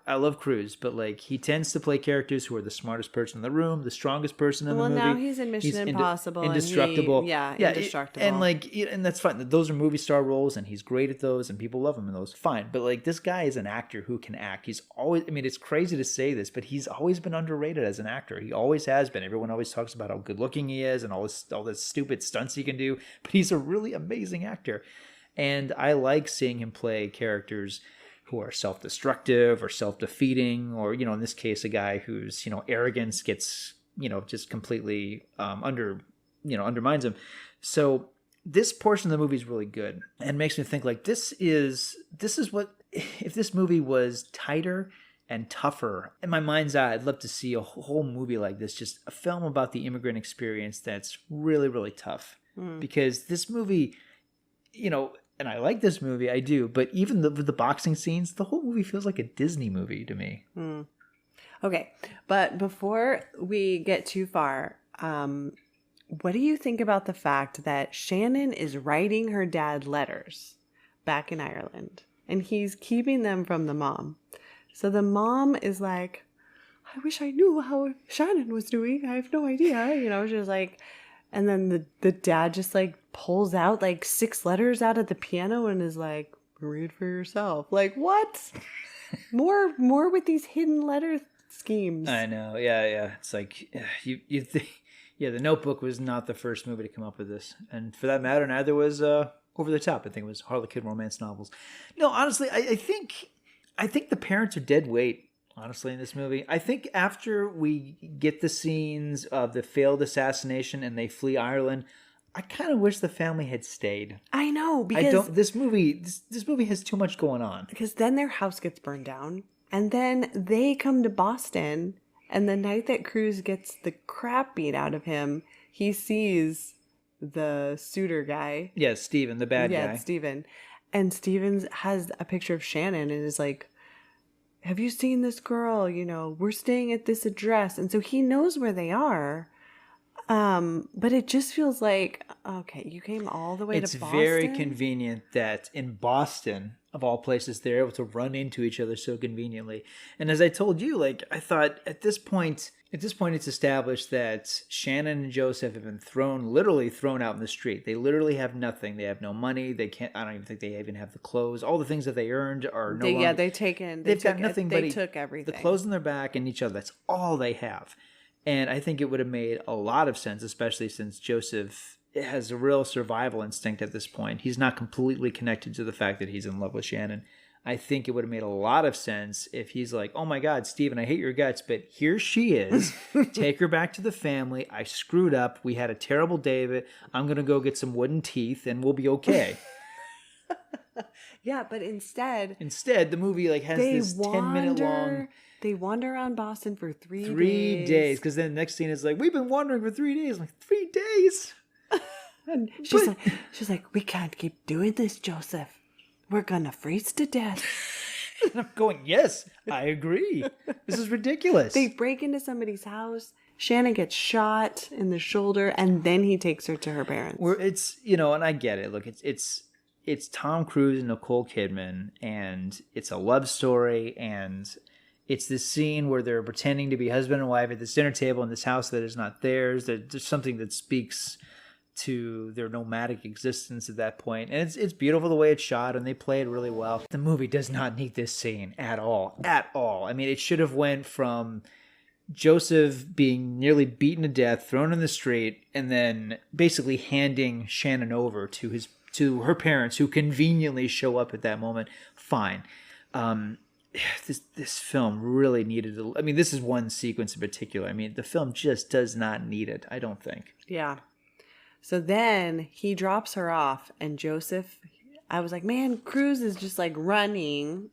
I love Cruise, but like he tends to play characters who are the smartest person in the room, the strongest person in the movie. Well, now he's in Mission Impossible. Indestructible. Indestructible. And and that's fine. Those are movie star roles, and he's great at those, and people love him in those. Fine. But like this guy is an actor who can act. He's always, it's crazy to say this, but he's always been underrated as an actor. He always has been. Everyone always talks about how good looking he is and all this stupid stunts he can do, but he's a really amazing actor. And I like seeing him play characters who are self-destructive or self-defeating, or, in this case, a guy whose, arrogance gets, just completely undermines him. So this portion of the movie is really good and makes me think like this is what, if this movie was tighter and tougher, in my mind's eye, I'd love to see a whole movie like this, just a film about the immigrant experience that's really, really tough. Because this movie, and I like this movie, I do, but even the boxing scenes, the whole movie feels like a Disney movie to me. Okay, but before we get too far, what do you think about the fact that Shannon is writing her dad letters back in Ireland, and he's keeping them from the mom? So the mom is like, I wish I knew how Shannon was doing. I have no idea. She's like, and then the dad just like pulls out like 6 letters out of the piano and is like, read for yourself. Like, what? more with these hidden letter schemes. I know. Yeah. It's like you think, The Notebook was not the first movie to come up with this, and for that matter, neither was Over the Top. I think it was Harlequin romance novels. No, honestly, I think the parents are dead weight. Honestly, in this movie, I think after we get the scenes of the failed assassination and they flee Ireland, I kind of wish the family had stayed. I know, because this movie has too much going on. Because then their house gets burned down, and then they come to Boston, and the night that Cruise gets the crap beat out of him, he sees the suitor guy. Yeah, Steven, the bad guy. Yeah, Steven. And Steven has a picture of Shannon and is like, have you seen this girl? We're staying at this address. And so he knows where they are. But it just feels like, okay, you came all the way to Boston. It's very convenient that in Boston, of all places, they're able to run into each other so conveniently. And as I told you, like, I thought at this point it's established that Shannon and Joseph have been literally thrown out in the street. They literally have nothing. They have no money. They can't, I don't even think they even have the clothes. All the things that they earned are no longer. Yeah, they've got nothing but they took everything. The clothes on their back and each other. That's all they have. And I think it would have made a lot of sense, especially since Joseph has a real survival instinct at this point. He's not completely connected to the fact that he's in love with Shannon. I think it would have made a lot of sense if he's like, oh my God, Steven, I hate your guts, but here she is. Take her back to the family. I screwed up. We had a terrible day of it. I'm going to go get some wooden teeth and we'll be okay. Yeah, but instead, the movie like has this 10-minute long. They wander around Boston for 3 days. 3 days, because then the next scene is like, we've been wandering for 3 days. I'm like, 3 days? And she's like, we can't keep doing this, Joseph. We're gonna freeze to death. And I'm going, yes, I agree. This is ridiculous. They break into somebody's house. Shannon gets shot in the shoulder, and then he takes her to her parents. Where it's, and I get it. Look, it's Tom Cruise and Nicole Kidman, and it's a love story, and it's this scene where they're pretending to be husband and wife at this dinner table in this house that is not theirs. There's something that speaks to their nomadic existence at that point. And it's beautiful the way it's shot, and they play it really well. The movie does not need this scene at all. At all. I mean, it should have went from Joseph being nearly beaten to death, thrown in the street, and then basically handing Shannon over to her parents, who conveniently show up at that moment. Fine. This film really needed I mean, this is one sequence in particular. I mean, the film just does not need it, I don't think. Yeah. So then he drops her off, and Joseph, I was like, man, Cruise is just like running.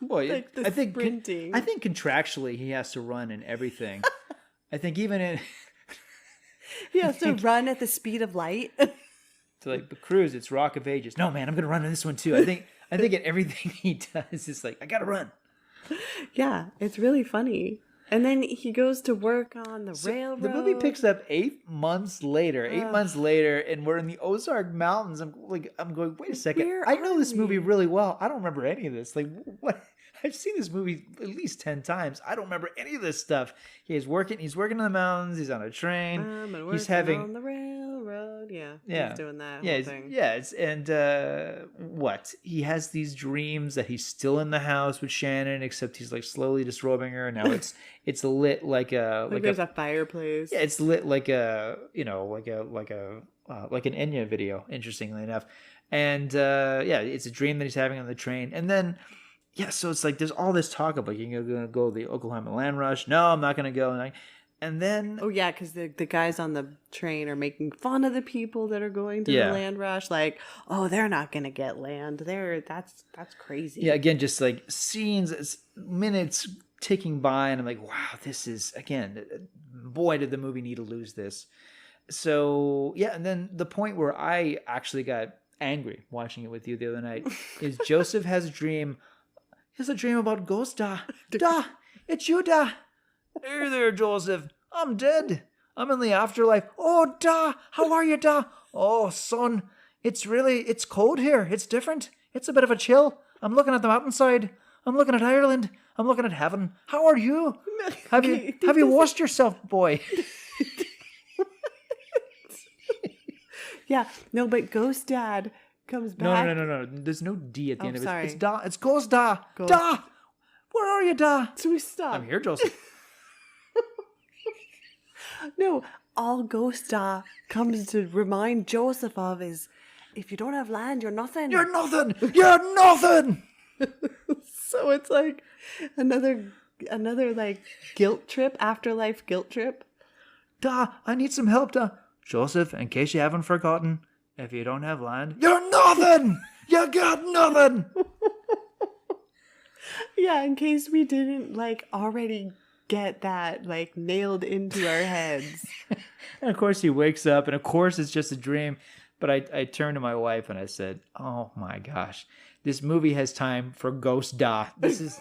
Boy, like I think sprinting. I think contractually he has to run in everything. I think even in he has to run at the speed of light. So like, but Cruise, it's Rock of Ages. No, man, I'm gonna run in this one too. I think in everything he does, it's like, I gotta run. Yeah, it's really funny. And then he goes to work on the railroad. The movie picks up 8 months later. 8 months later, and we're in the Ozark Mountains. I'm going, wait a second. I know this movie really well. I don't remember any of this. Like, what? I've seen this movie at least 10 times. I don't remember any of this stuff. He's working in the mountains. He's on a train. He's having on the railroad. Yeah. He's doing that yeah, whole thing. What? He has these dreams that he's still in the house with Shannon, except he's like slowly disrobing her. And now it's lit like there's a fireplace. Yeah, it's lit like a like an Enya video. Interestingly enough, and it's a dream that he's having on the train, and then. Yeah, so it's like there's all this talk of like, you're going to go to the Oklahoma land rush. No, I'm not going to go. And then... Oh, yeah, because the guys on the train are making fun of the people that are going to the land rush. Like, oh, they're not going to get land. That's crazy. Yeah, again, just like scenes, minutes ticking by. And I'm like, wow, this is, again, boy, did the movie need to lose this. So, yeah, and then the point where I actually got angry watching it with you the other night is Joseph has a dream... He has a dream about ghosts, Da. Da, it's you, Da. Hey there, Joseph. I'm dead. I'm in the afterlife. Oh, Da, how are you, Da? Oh, son, it's cold here. It's different. It's a bit of a chill. I'm looking at the mountainside. I'm looking at Ireland. I'm looking at heaven. How are you? Have you washed yourself, boy? Yeah, no, but Ghost Dad comes back. No. There's no D at the end of it. Sorry. It's Da. It's Ghost Da. Ghost. Da! Where are you, Da? So we stop. I'm here, Joseph. No, all Ghost Da comes to remind Joseph of is, if you don't have land, you're nothing. You're nothing! You're nothing! So it's like another like guilt trip, afterlife guilt trip. Da, I need some help, Da. Joseph, in case you haven't forgotten, if you don't have land, you're nothing! You got nothing! Yeah, in case we didn't like already get that like nailed into our heads. And of course he wakes up, and of course it's just a dream. But I turned to my wife and I said, oh my gosh, this movie has time for Ghost Da. This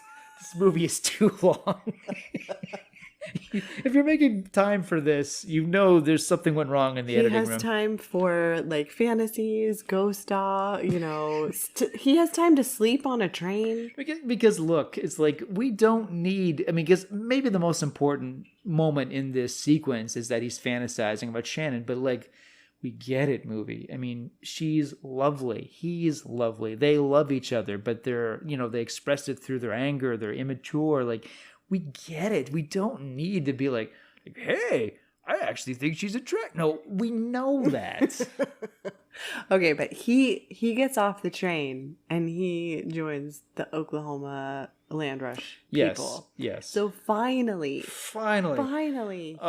movie is too long. If you're making time for this, you know there's something went wrong in the editing room. He has time for like fantasies, ghost dog, he has time to sleep on a train. Because look, it's like we don't need, because maybe the most important moment in this sequence is that he's fantasizing about Shannon, but like, we get it, movie. She's lovely. He's lovely. They love each other, but they expressed it through their anger. They're immature. Like, we get it. We don't need to be like, hey, I actually think she's attractive. No, we know that. Okay, but he gets off the train and he joins the Oklahoma Land Rush people. Yes. So finally, finally, we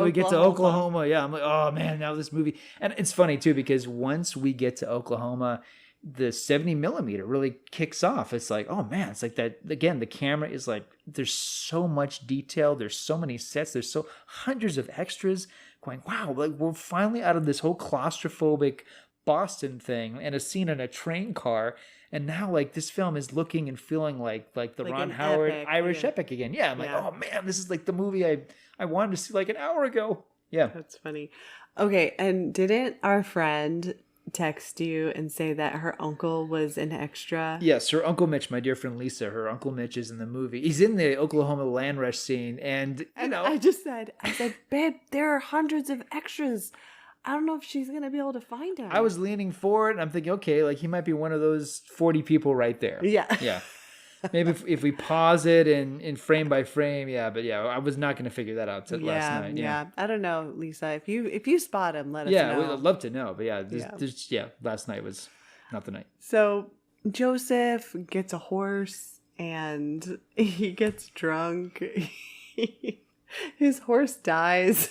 we get to Oklahoma. Yeah, I'm like, oh man, now this movie. And it's funny too, because once we get to Oklahoma, the 70 millimeter really kicks off. It's like, oh man, it's like that again. The camera is like, there's so much detail. There's so many sets. There's hundreds of extras. Going, wow, like we're finally out of this whole claustrophobic Boston thing and a scene in a train car. And now, like, this film is looking and feeling like the Ron Howard epic, Irish epic again. Yeah, I'm like, oh man, this is like the movie I wanted to see like an hour ago. Yeah, that's funny. Okay, and didn't our friend text you and say that her uncle was an extra? Yes, her Uncle Mitch, my dear friend Lisa, her Uncle Mitch is in the movie. He's in the Oklahoma land rush scene, and I said, babe, there are hundreds of extras. I don't know if she's going to be able to find him. I was leaning forward and I'm thinking, okay, like he might be one of those 40 people right there. Yeah. Maybe if we pause it in frame by frame, but I was not going to figure that out till last night. Yeah. I don't know, Lisa. If you spot him, let us know. Yeah, we'd love to know. But last night was not the night. So Joseph gets a horse and he gets drunk. His horse dies.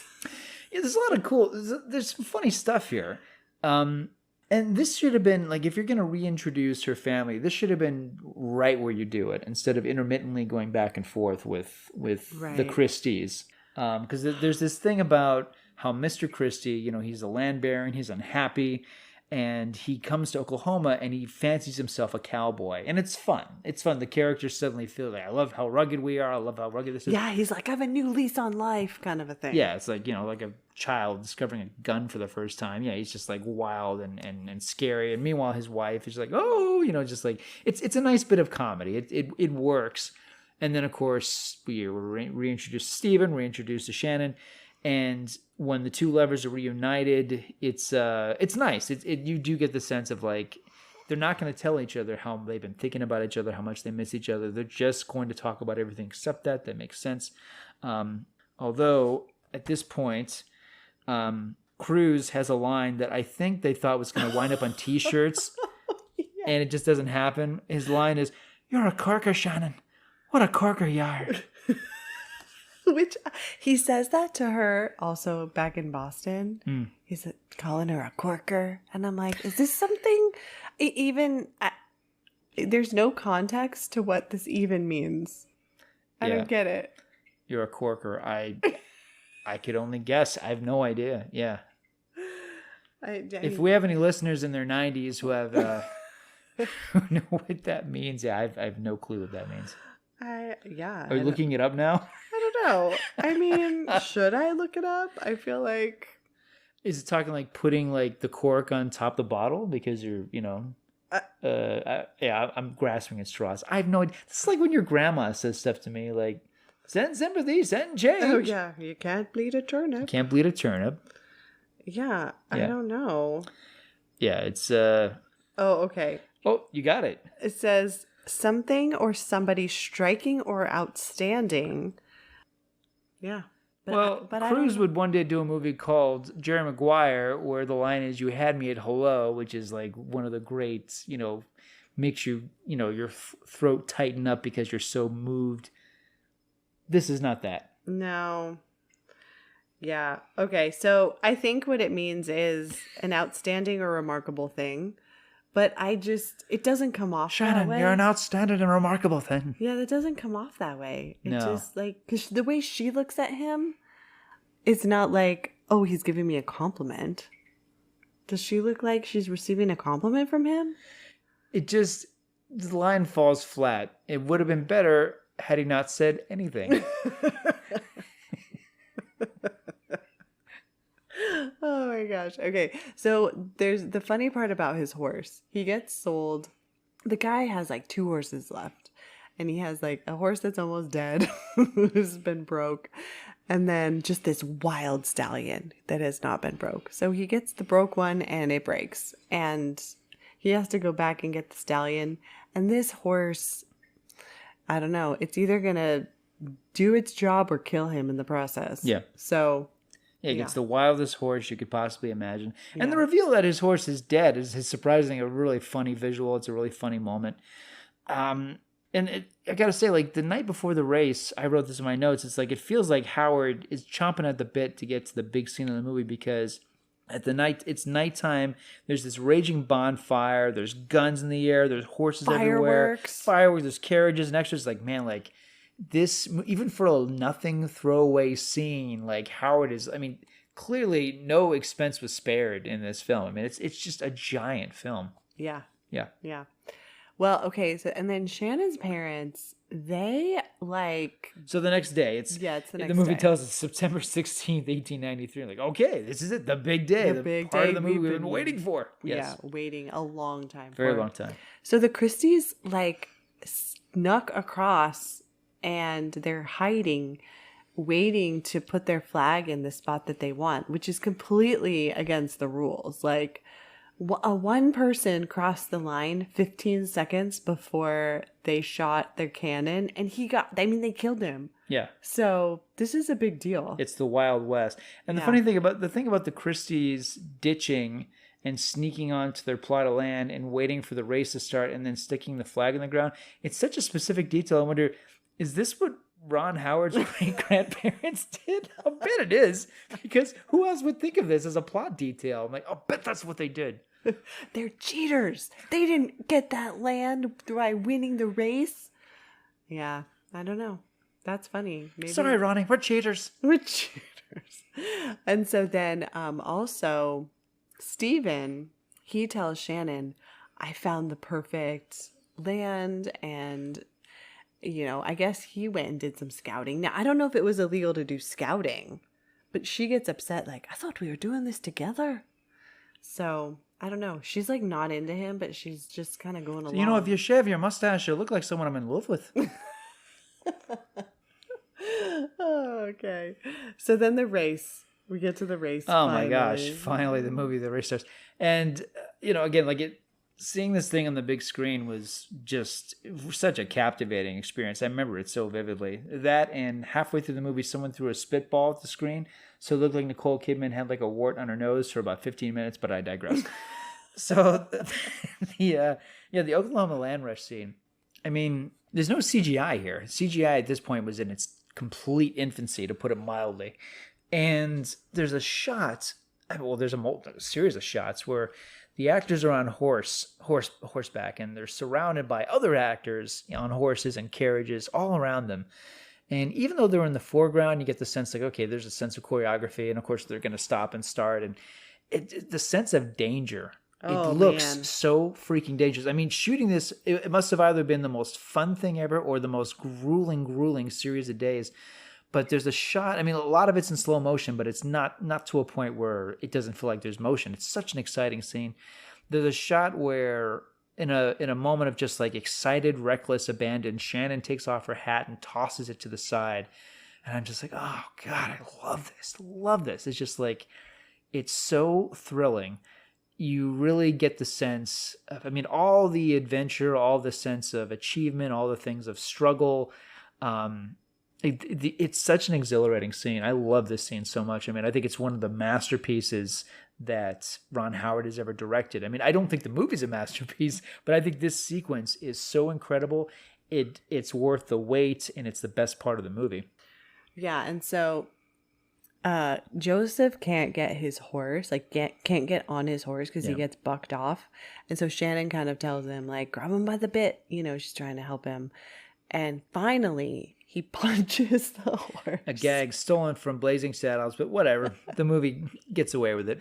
Yeah, there's a lot of cool. There's some funny stuff here. And this should have been, like, if you're going to reintroduce her family, this should have been right where you do it, instead of intermittently going back and forth with the Christies. Because there's this thing about how Mr. Christie, he's a land baron, he's unhappy, and he comes to Oklahoma and he fancies himself a cowboy. And it's fun. It's fun. The characters suddenly feel like, I love how rugged we are. I love how rugged this is. Yeah, he's like, I have a new lease on life kind of a thing. Yeah, it's like, like a child discovering a gun for the first time. Yeah, he's just like wild and scary. And meanwhile, his wife is like, oh, just like, it's a nice bit of comedy. It works. And then, of course, we reintroduce Stephen, reintroduce to Shannon. And when the two lovers are reunited, it's nice. You do get the sense of like, they're not going to tell each other how they've been thinking about each other, how much they miss each other. They're just going to talk about everything except that. That makes sense. Although at this point, Cruz has a line that I think they thought was going to wind up on T-shirts, and it just doesn't happen. His line is, "You're a corker, Shannon. What a corker you are." Which he says that to her also back in Boston. He's calling her a corker. And I'm like, is this something there's no context to what this even means. I don't get it. You're a corker. I could only guess. I have no idea. Yeah. If we have any listeners in their 90s who have who know what that means, I have no clue what that means. Are you looking it up now? I don't know. I mean, should I look it up? I feel like... Is it talking like putting like the cork on top of the bottle because you're, I'm grasping at straws. I have no idea. It's like when your grandma says stuff to me like, send sympathy, send change. Oh, yeah. You can't bleed a turnip. You can't bleed a turnip. Yeah. I don't know. Yeah, it's... Oh, okay. Oh, you got it. It says... something or somebody striking or outstanding. Yeah. But Cruz would one day do a movie called Jerry Maguire where the line is, "You had me at hello," which is like one of the great, makes you, your throat tighten up because you're so moved. This is not that. No. Yeah. Okay. So I think what it means is an outstanding or remarkable thing. But it doesn't come off Shannon, that way. You're an outstanding and remarkable thing. Yeah, that doesn't come off that way. It's No. just like, because the way she looks at him, it's not like, oh, he's giving me a compliment. Does she look like she's receiving a compliment from him? The line falls flat. It would have been better had he not said anything. my gosh. Okay. So there's the funny part about his horse. He gets sold. The guy has like 2 horses left. And he has like a horse that's almost dead, who's been broke. And then just this wild stallion that has not been broke. So he gets the broke one and it breaks. And he has to go back and get the stallion. And this horse, I don't know, it's either going to do its job or kill him in the process. Yeah. So... Yeah, it's the wildest horse you could possibly imagine. And the reveal that his horse is dead is surprisingly a really funny visual. It's a really funny moment. I got to say, like, the night before the race, I wrote this in my notes. It's like, it feels like Howard is chomping at the bit to get to the big scene of the movie because it's nighttime. There's this raging bonfire. There's guns in the air. There's horses everywhere. Fireworks. There's carriages and extras. Like, man, like, this, even for a nothing throwaway scene, like Howard is, I mean, clearly no expense was spared in this film. I mean, it's just a giant film. Yeah. Yeah. Yeah. Well, okay. So, and then Shannon's parents, they like. So the next day, it's the next day. The movie tells us September 16th, 1893. Like, okay, this is it. The big day. The big part day of the movie we've been waiting for. Yes. Yeah. Waiting a long time Very long time. So the Christies like snuck across and they're hiding, waiting to put their flag in the spot that they want, which is completely against the rules. Like, one person crossed the line 15 seconds before they shot their cannon, and they killed him. Yeah. So this is a big deal. It's the Wild West. And the funny thing about the Christies ditching and sneaking onto their plot of land and waiting for the race to start and then sticking the flag in the ground, it's such a specific detail. I wonder, is this what Ron Howard's great-grandparents did? I bet it is, because who else would think of this as a plot detail? I'm like, I'll bet that's what they did. They're cheaters. They didn't get that land by winning the race. Yeah, I don't know. That's funny. Maybe. Sorry, Ronnie, we're cheaters. We're cheaters. And so then also, Stephen, he tells Shannon, I found the perfect land and... I guess he went and did some scouting. Now, I don't know if it was illegal to do scouting, but she gets upset, like, I thought we were doing this together. So, I don't know. She's, like, not into him, but she's just kind of going along. If you shave your mustache, you'll look like someone I'm in love with. Oh, okay. So then the race. We get to the race. Oh, my gosh. Finally, the race starts. And, again, like seeing this thing on the big screen was just such a captivating experience. I remember it so vividly. That, and halfway through the movie, someone threw a spitball at the screen, so it looked like Nicole Kidman had like a wart on her nose for about 15 minutes, but I digress. So the Oklahoma land rush scene, I mean, there's no CGI here. CGI at this point was in its complete infancy, to put it mildly. And there's a shot, there's a series of shots where the actors are on horseback, and they're surrounded by other actors on horses and carriages all around them. And even though they're in the foreground, you get the sense like, okay, there's a sense of choreography, and of course they're going to stop and start, and the sense of danger. It looks so freaking dangerous. I mean, shooting this, it must have either been the most fun thing ever or the most grueling series of days. But there's a shot, I mean, a lot of it's in slow motion, but it's not to a point where it doesn't feel like there's motion. It's such an exciting scene. There's a shot where, in a moment of just like excited, reckless abandon, Shannon takes off her hat and tosses it to the side. And I'm just like, oh, God, I love this. It's just like, it's so thrilling. You really get the sense of, I mean, all the adventure, all the sense of achievement, all the things of struggle, it's such an exhilarating scene. I love this scene so much. I mean, I think it's one of the masterpieces that Ron Howard has ever directed. I mean, I don't think the movie's a masterpiece, but I think this sequence is so incredible. It's worth the wait, and it's the best part of the movie. Yeah, and so Joseph can't get his horse, like can't get on his horse because he gets bucked off. And so Shannon kind of tells him, like, grab him by the bit. She's trying to help him. And finally, he punches the horse. A gag stolen from Blazing Saddles, but whatever. The movie gets away with it.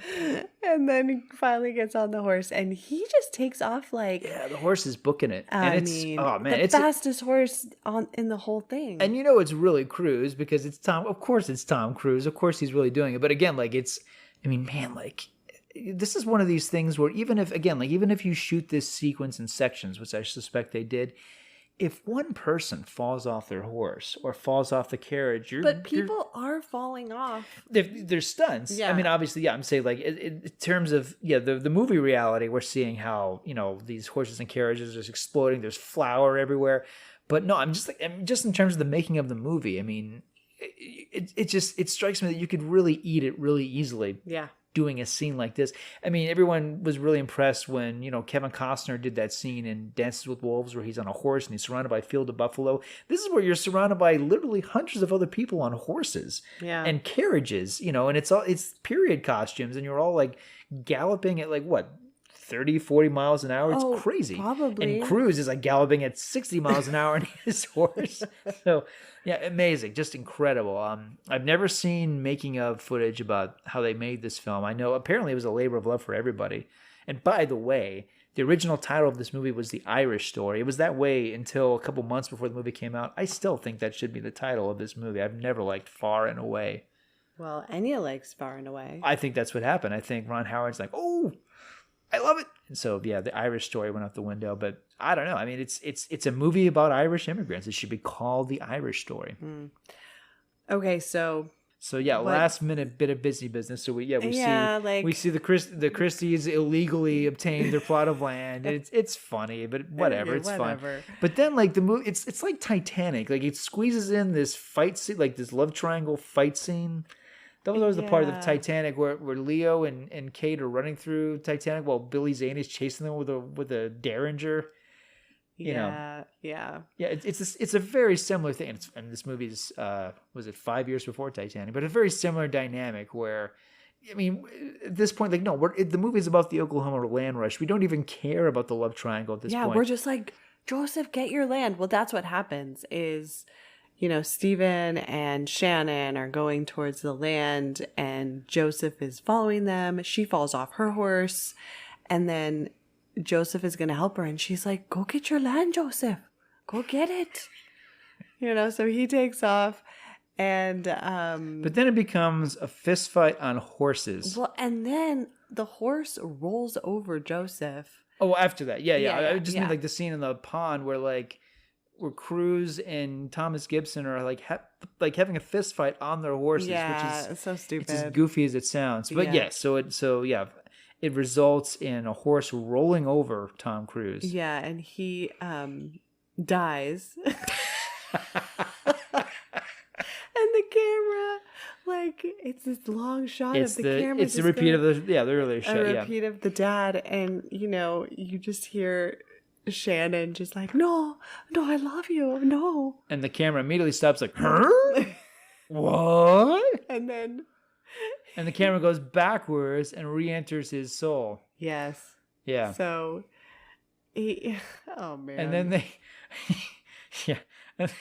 And then he finally gets on the horse, and he just takes off like... Yeah, the horse is booking it. The fastest horse in the whole thing. And it's really Cruise, because it's Tom. Of course it's Tom Cruise. Of course he's really doing it. But again, like, it's I mean, man, like, this is one of these things where even if you shoot this sequence in sections, which I suspect they did, if one person falls off their horse or falls off the carriage, But people are falling off. They're stunts. Yeah. I mean, obviously, yeah, I'm saying like in terms of, the movie reality, we're seeing how, these horses and carriages are just exploding. There's flour everywhere. But no, just in terms of the making of the movie, I mean, it strikes me that you could really eat it really easily. Yeah. Doing a scene like this. I mean, everyone was really impressed when, Kevin Costner did that scene in Dances with Wolves where he's on a horse and he's surrounded by a field of buffalo. This is where you're surrounded by literally hundreds of other people on horses and carriages, and it's period costumes and you're all like galloping at like what? 30, 40 miles an hour. It's crazy. Probably. And Cruise is like galloping at 60 miles an hour on his horse. So, yeah, amazing. Just incredible. I've never seen making of footage about how they made this film. I know apparently it was a labor of love for everybody. And by the way, the original title of this movie was The Irish Story. It was that way until a couple months before the movie came out. I still think that should be the title of this movie. I've never liked Far and Away. Well, Enya likes Far and Away. I think that's what happened. I think Ron Howard's like, oh, I love it. And so, yeah, The Irish Story went out the window. But I don't know. I mean, it's a movie about Irish immigrants. It should be called The Irish Story. Okay, so yeah, last minute bit of busy business. So we see the Christies illegally obtain their plot of land. It's funny, but whatever, it's fun. But then like the movie, it's like Titanic. Like it squeezes in this fight scene, like this love triangle fight scene. That was always the part of the Titanic where Leo and Kate are running through Titanic while Billy Zane is chasing them with a Derringer. Yeah. It's a very similar thing. And this movie is was it 5 years before Titanic? But a very similar dynamic where, I mean, at this point, like the movie is about the Oklahoma land rush. We don't even care about the love triangle at this point. Yeah, we're just like, Joseph, get your land. Well, that's what happens is, Stephen and Shannon are going towards the land and Joseph is following them. She falls off her horse and then Joseph is going to help her and she's like, go get your land, Joseph. Go get it. So he takes off and... But then it becomes a fist fight on horses. Well, and then the horse rolls over Joseph. Oh, after that. Yeah. I just mean like the scene in the pond where Cruise and Thomas Gibson are like having a fist fight on their horses, which is so stupid. It's as goofy as it sounds. But it results in a horse rolling over Tom Cruise. Yeah, and he dies. And the camera, it's this long shot of the camera. It's the repeat of the earlier shot. A repeat of the dad, and you just hear Shannon just like, no, I love you, no. And the camera immediately stops like, huh? What? And the camera goes backwards and re-enters his soul. Yes. Yeah. So, oh man. And then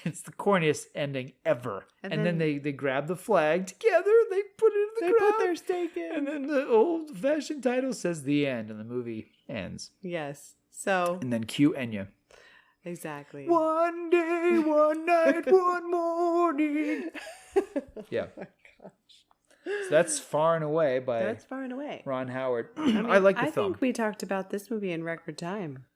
it's the corniest ending ever. And then they grab the flag together, they put it in the ground. They put their stake in. And then the old-fashioned title says the end, and the movie ends. Yes. So. And then cue Enya. Exactly. One day, one night, one morning. Yeah. Oh my gosh. So that's Far and Away by Ron Howard. I like the film. I think we talked about this movie in record time.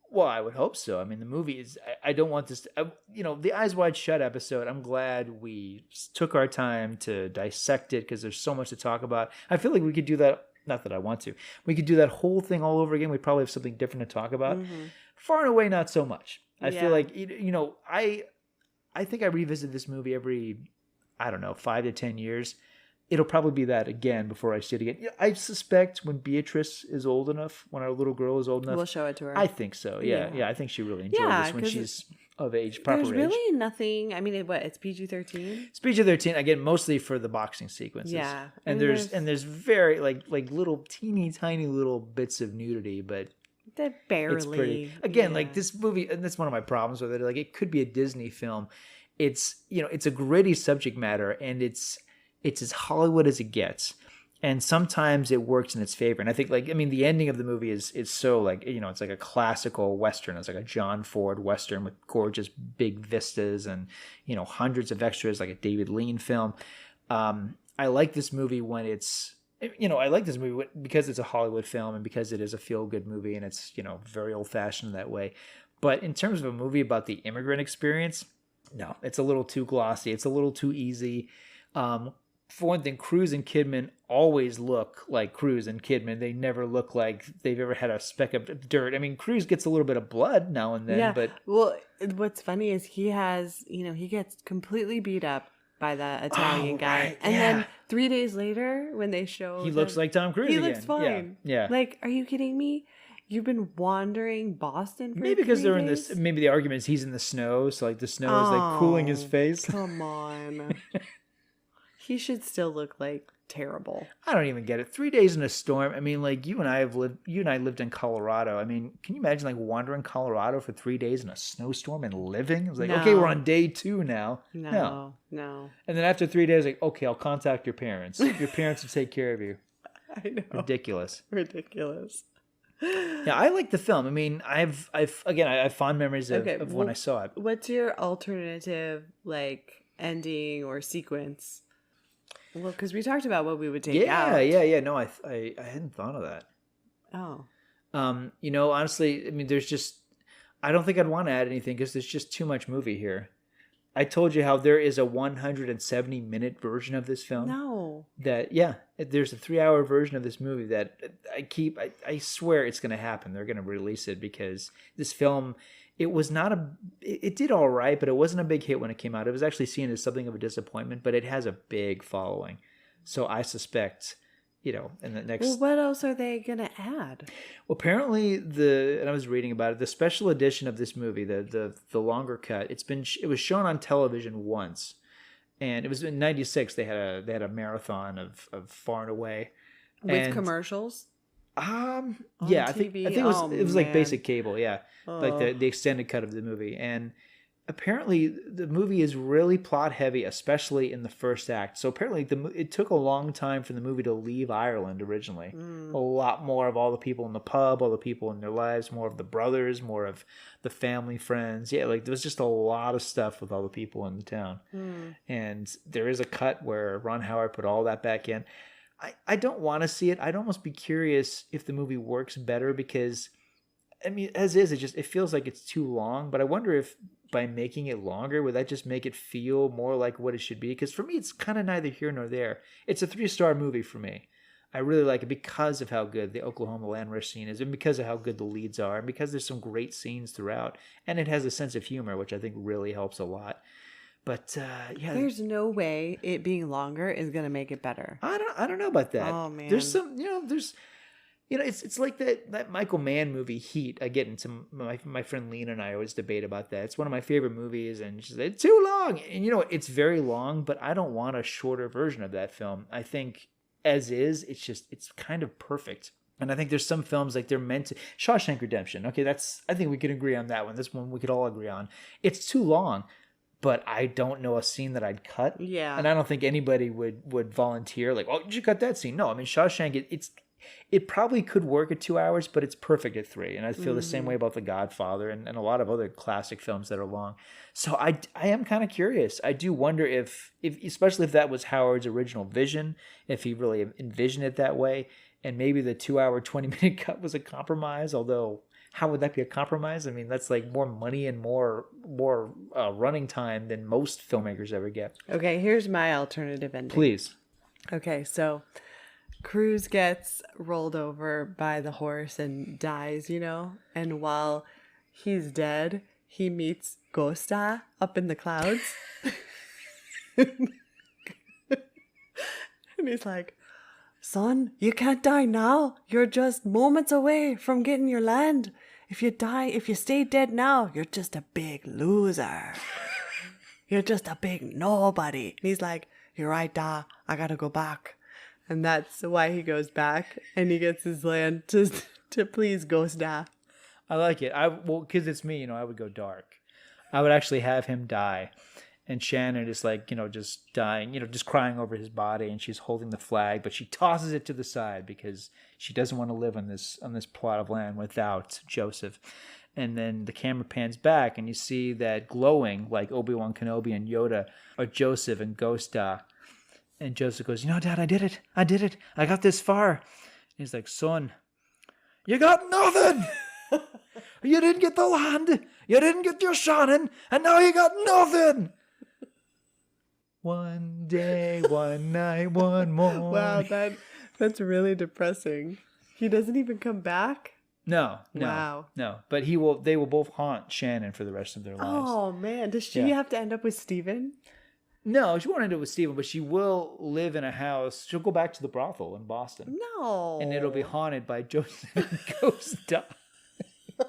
Well, I would hope so. I mean, the movie is... I don't want this... the Eyes Wide Shut episode, I'm glad we took our time to dissect it because there's so much to talk about. I feel like we could do that... Not that I want to. We could do that whole thing all over again. We probably have something different to talk about. Mm-hmm. Far and Away, not so much. I feel like, I think I revisit this movie every, 5 to 10 years. It'll probably be that again before I see it again. I suspect when Beatrice is old enough, when our little girl is old enough. We'll show it to her. I think so. Yeah. I think she really enjoyed this when she's of age, proper age. There's really nothing. I mean, it's PG-13? It's PG-13, again, mostly for the boxing sequences. Yeah. And there's very, like little teeny tiny little bits of nudity, but... That barely. It's pretty. Again, like this movie, and that's one of my problems with it. Like it could be a Disney film. It's it's a gritty subject matter, and it's as Hollywood as it gets. And sometimes it works in its favor. And I think the ending of the movie is so it's like a classical Western. It's like a John Ford Western with gorgeous big vistas and hundreds of extras, like a David Lean film. I like this movie when it's I like this movie because it's a Hollywood film and because it is a feel-good movie and it's, very old-fashioned that way. But in terms of a movie about the immigrant experience, no, it's a little too glossy. It's a little too easy. For one thing, Cruise and Kidman always look like Cruise and Kidman. They never look like they've ever had a speck of dirt. I mean, Cruise gets a little bit of blood now and then, but... Well, what's funny is he has, he gets completely beat up by that Italian guy. Right, and then 3 days later, when they show he looks like Tom Cruise again. He looks fine. Yeah. Like, are you kidding me? You've been wandering Boston for maybe because 3 they're days? in this. Maybe the argument is he's in the snow, so like the snow is like cooling his face. Come on. He should still look like terrible. I don't even get it. 3 days in a storm. I mean, like you and I lived in Colorado. I mean, can you imagine like wandering Colorado for 3 days in a snowstorm and living? It was like, okay, we're on day 2 now. No. And then after 3 days, like, okay, I'll contact your parents. Your parents will take care of you. I know. Ridiculous. Yeah, I like the film. I mean, I have fond memories of when I saw it. What's your alternative like ending or sequence? Well, because we talked about what we would take out. Yeah. No, I hadn't thought of that. Oh. Honestly, I mean, I don't think I'd want to add anything because there's just too much movie here. I told you how there is a 170-minute version of this film. No. There's a 3-hour version of this movie that I swear it's going to happen. They're going to release it because this film, it did all right, but it wasn't a big hit when it came out. It was actually seen as something of a disappointment, but it has a big following. So I suspect, in the next... Well, what else are they going to add? Well, apparently and I was reading about it, the special edition of this movie, the longer cut, it was shown on television once. And it was in '96. They had a marathon of Far and Away. With commercials? Yeah, I think TV? it was like basic cable, like Oh. the extended cut of the movie. And apparently the movie is really plot heavy, especially in the first act. So apparently it took a long time for the movie to leave Ireland originally. A lot more of all the people in the pub, all the people in their lives, more of the brothers, more of the family, friends. Yeah, like there was just a lot of stuff with all the people in the town. And there is a cut where Ron Howard put all that back in. I don't want to see it. I'd almost be curious if the movie works better because, I mean, as is, it feels like it's too long. But I wonder if by making it longer, would that just make it feel more like what it should be? Because for me, it's kind of neither here nor there. It's a 3-star movie for me. I really like it because of how good the Oklahoma land rush scene is and because of how good the leads are and because there's some great scenes throughout. And it has a sense of humor, which I think really helps a lot. But there's no way it being longer is gonna make it better. I don't know about that. Oh man, there's some it's like that Michael Mann movie Heat. I get into my friend Lena and I always debate about that. It's one of my favorite movies, and she's like, it's too long. And it's very long, but I don't want a shorter version of that film. I think as is, it's kind of perfect. And I think there's some films like they're meant to. Shawshank Redemption. Okay, I think we can agree on that one. This one we could all agree on. It's too long. But I don't know a scene that I'd cut. Yeah. And I don't think anybody would volunteer like, oh, you should cut that scene. No, I mean, Shawshank, it probably could work at 2 hours, but it's perfect at 3. And I feel the same way about The Godfather and a lot of other classic films that are long. So I am kind of curious. I do wonder if especially if that was Howard's original vision, if he really envisioned it that way. And maybe the 2-hour, 20-minute cut was a compromise, although... How would that be a compromise? I mean, that's like more money and more running time than most filmmakers ever get. Okay, here's my alternative ending. Please. Okay, so Cruise gets rolled over by the horse and dies, and while he's dead, he meets Gosta up in the clouds. And he's like, son, you can't die now. You're just moments away from getting your land. If you stay dead now, you're just a big loser. You're just a big nobody. And he's like, you're right, Da. I gotta go back. And that's why he goes back and he gets his land to please Ghost Da. I like it. Because it's me, I would go dark. I would actually have him die. And Shannon is like, just dying, just crying over his body, and she's holding the flag, but she tosses it to the side because she doesn't want to live on this plot of land without Joseph. And then the camera pans back, and you see that glowing, like Obi-Wan Kenobi and Yoda, are Joseph and Ghost Da. And Joseph goes, Dad, I did it. I got this far. And he's like, son, you got nothing. You didn't get the land. You didn't get your Shannon. And now you got nothing. One day, one night, one more. Wow, that's really depressing. He doesn't even come back? No. Wow. No. But they will both haunt Shannon for the rest of their lives. Oh, man. Does she have to end up with Steven? No, she won't end up with Steven, but she will live in a house. She'll go back to the brothel in Boston. No. And it'll be haunted by Joseph and Ghost Dog. Oh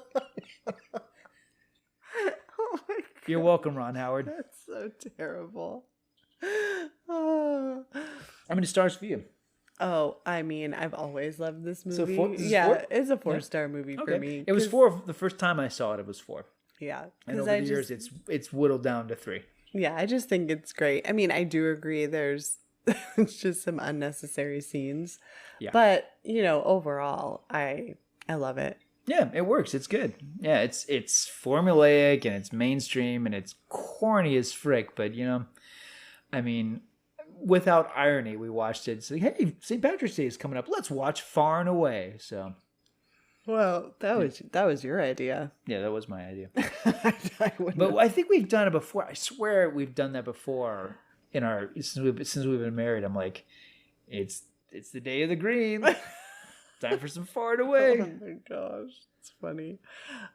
my God. You're welcome, Ron Howard. That's so terrible. Oh. How many stars for you? Oh, I mean, I've always loved this movie. So this is yeah, 4? it's a 4-star movie for me. It was 4 the first time I saw it. It was 4. Yeah, and over the years, it's whittled down to 3. Yeah, I just think it's great. I mean, I do agree. There's just some unnecessary scenes, but overall, I love it. Yeah, it works. It's good. Yeah, it's formulaic and it's mainstream and it's corny as frick. But I mean, without irony, we watched it. So hey, St. Patrick's Day is coming up. Let's watch Far and Away. So, well, that was your idea. Yeah, that was my idea. But I think we've done it before. I swear we've done that before in our since we've been married. I'm like, it's the day of the green. Time for some Far and Away. Oh my gosh, it's funny.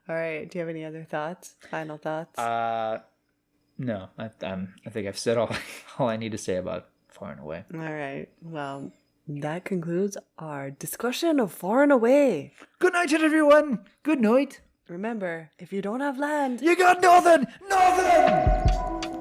All right, do you have any other thoughts? Final thoughts? No, I think I've said all I need to say about Far and Away. All right. Well, that concludes our discussion of Far and Away. Good night, everyone. Good night. Remember, if you don't have land, you got nothing. Nothing.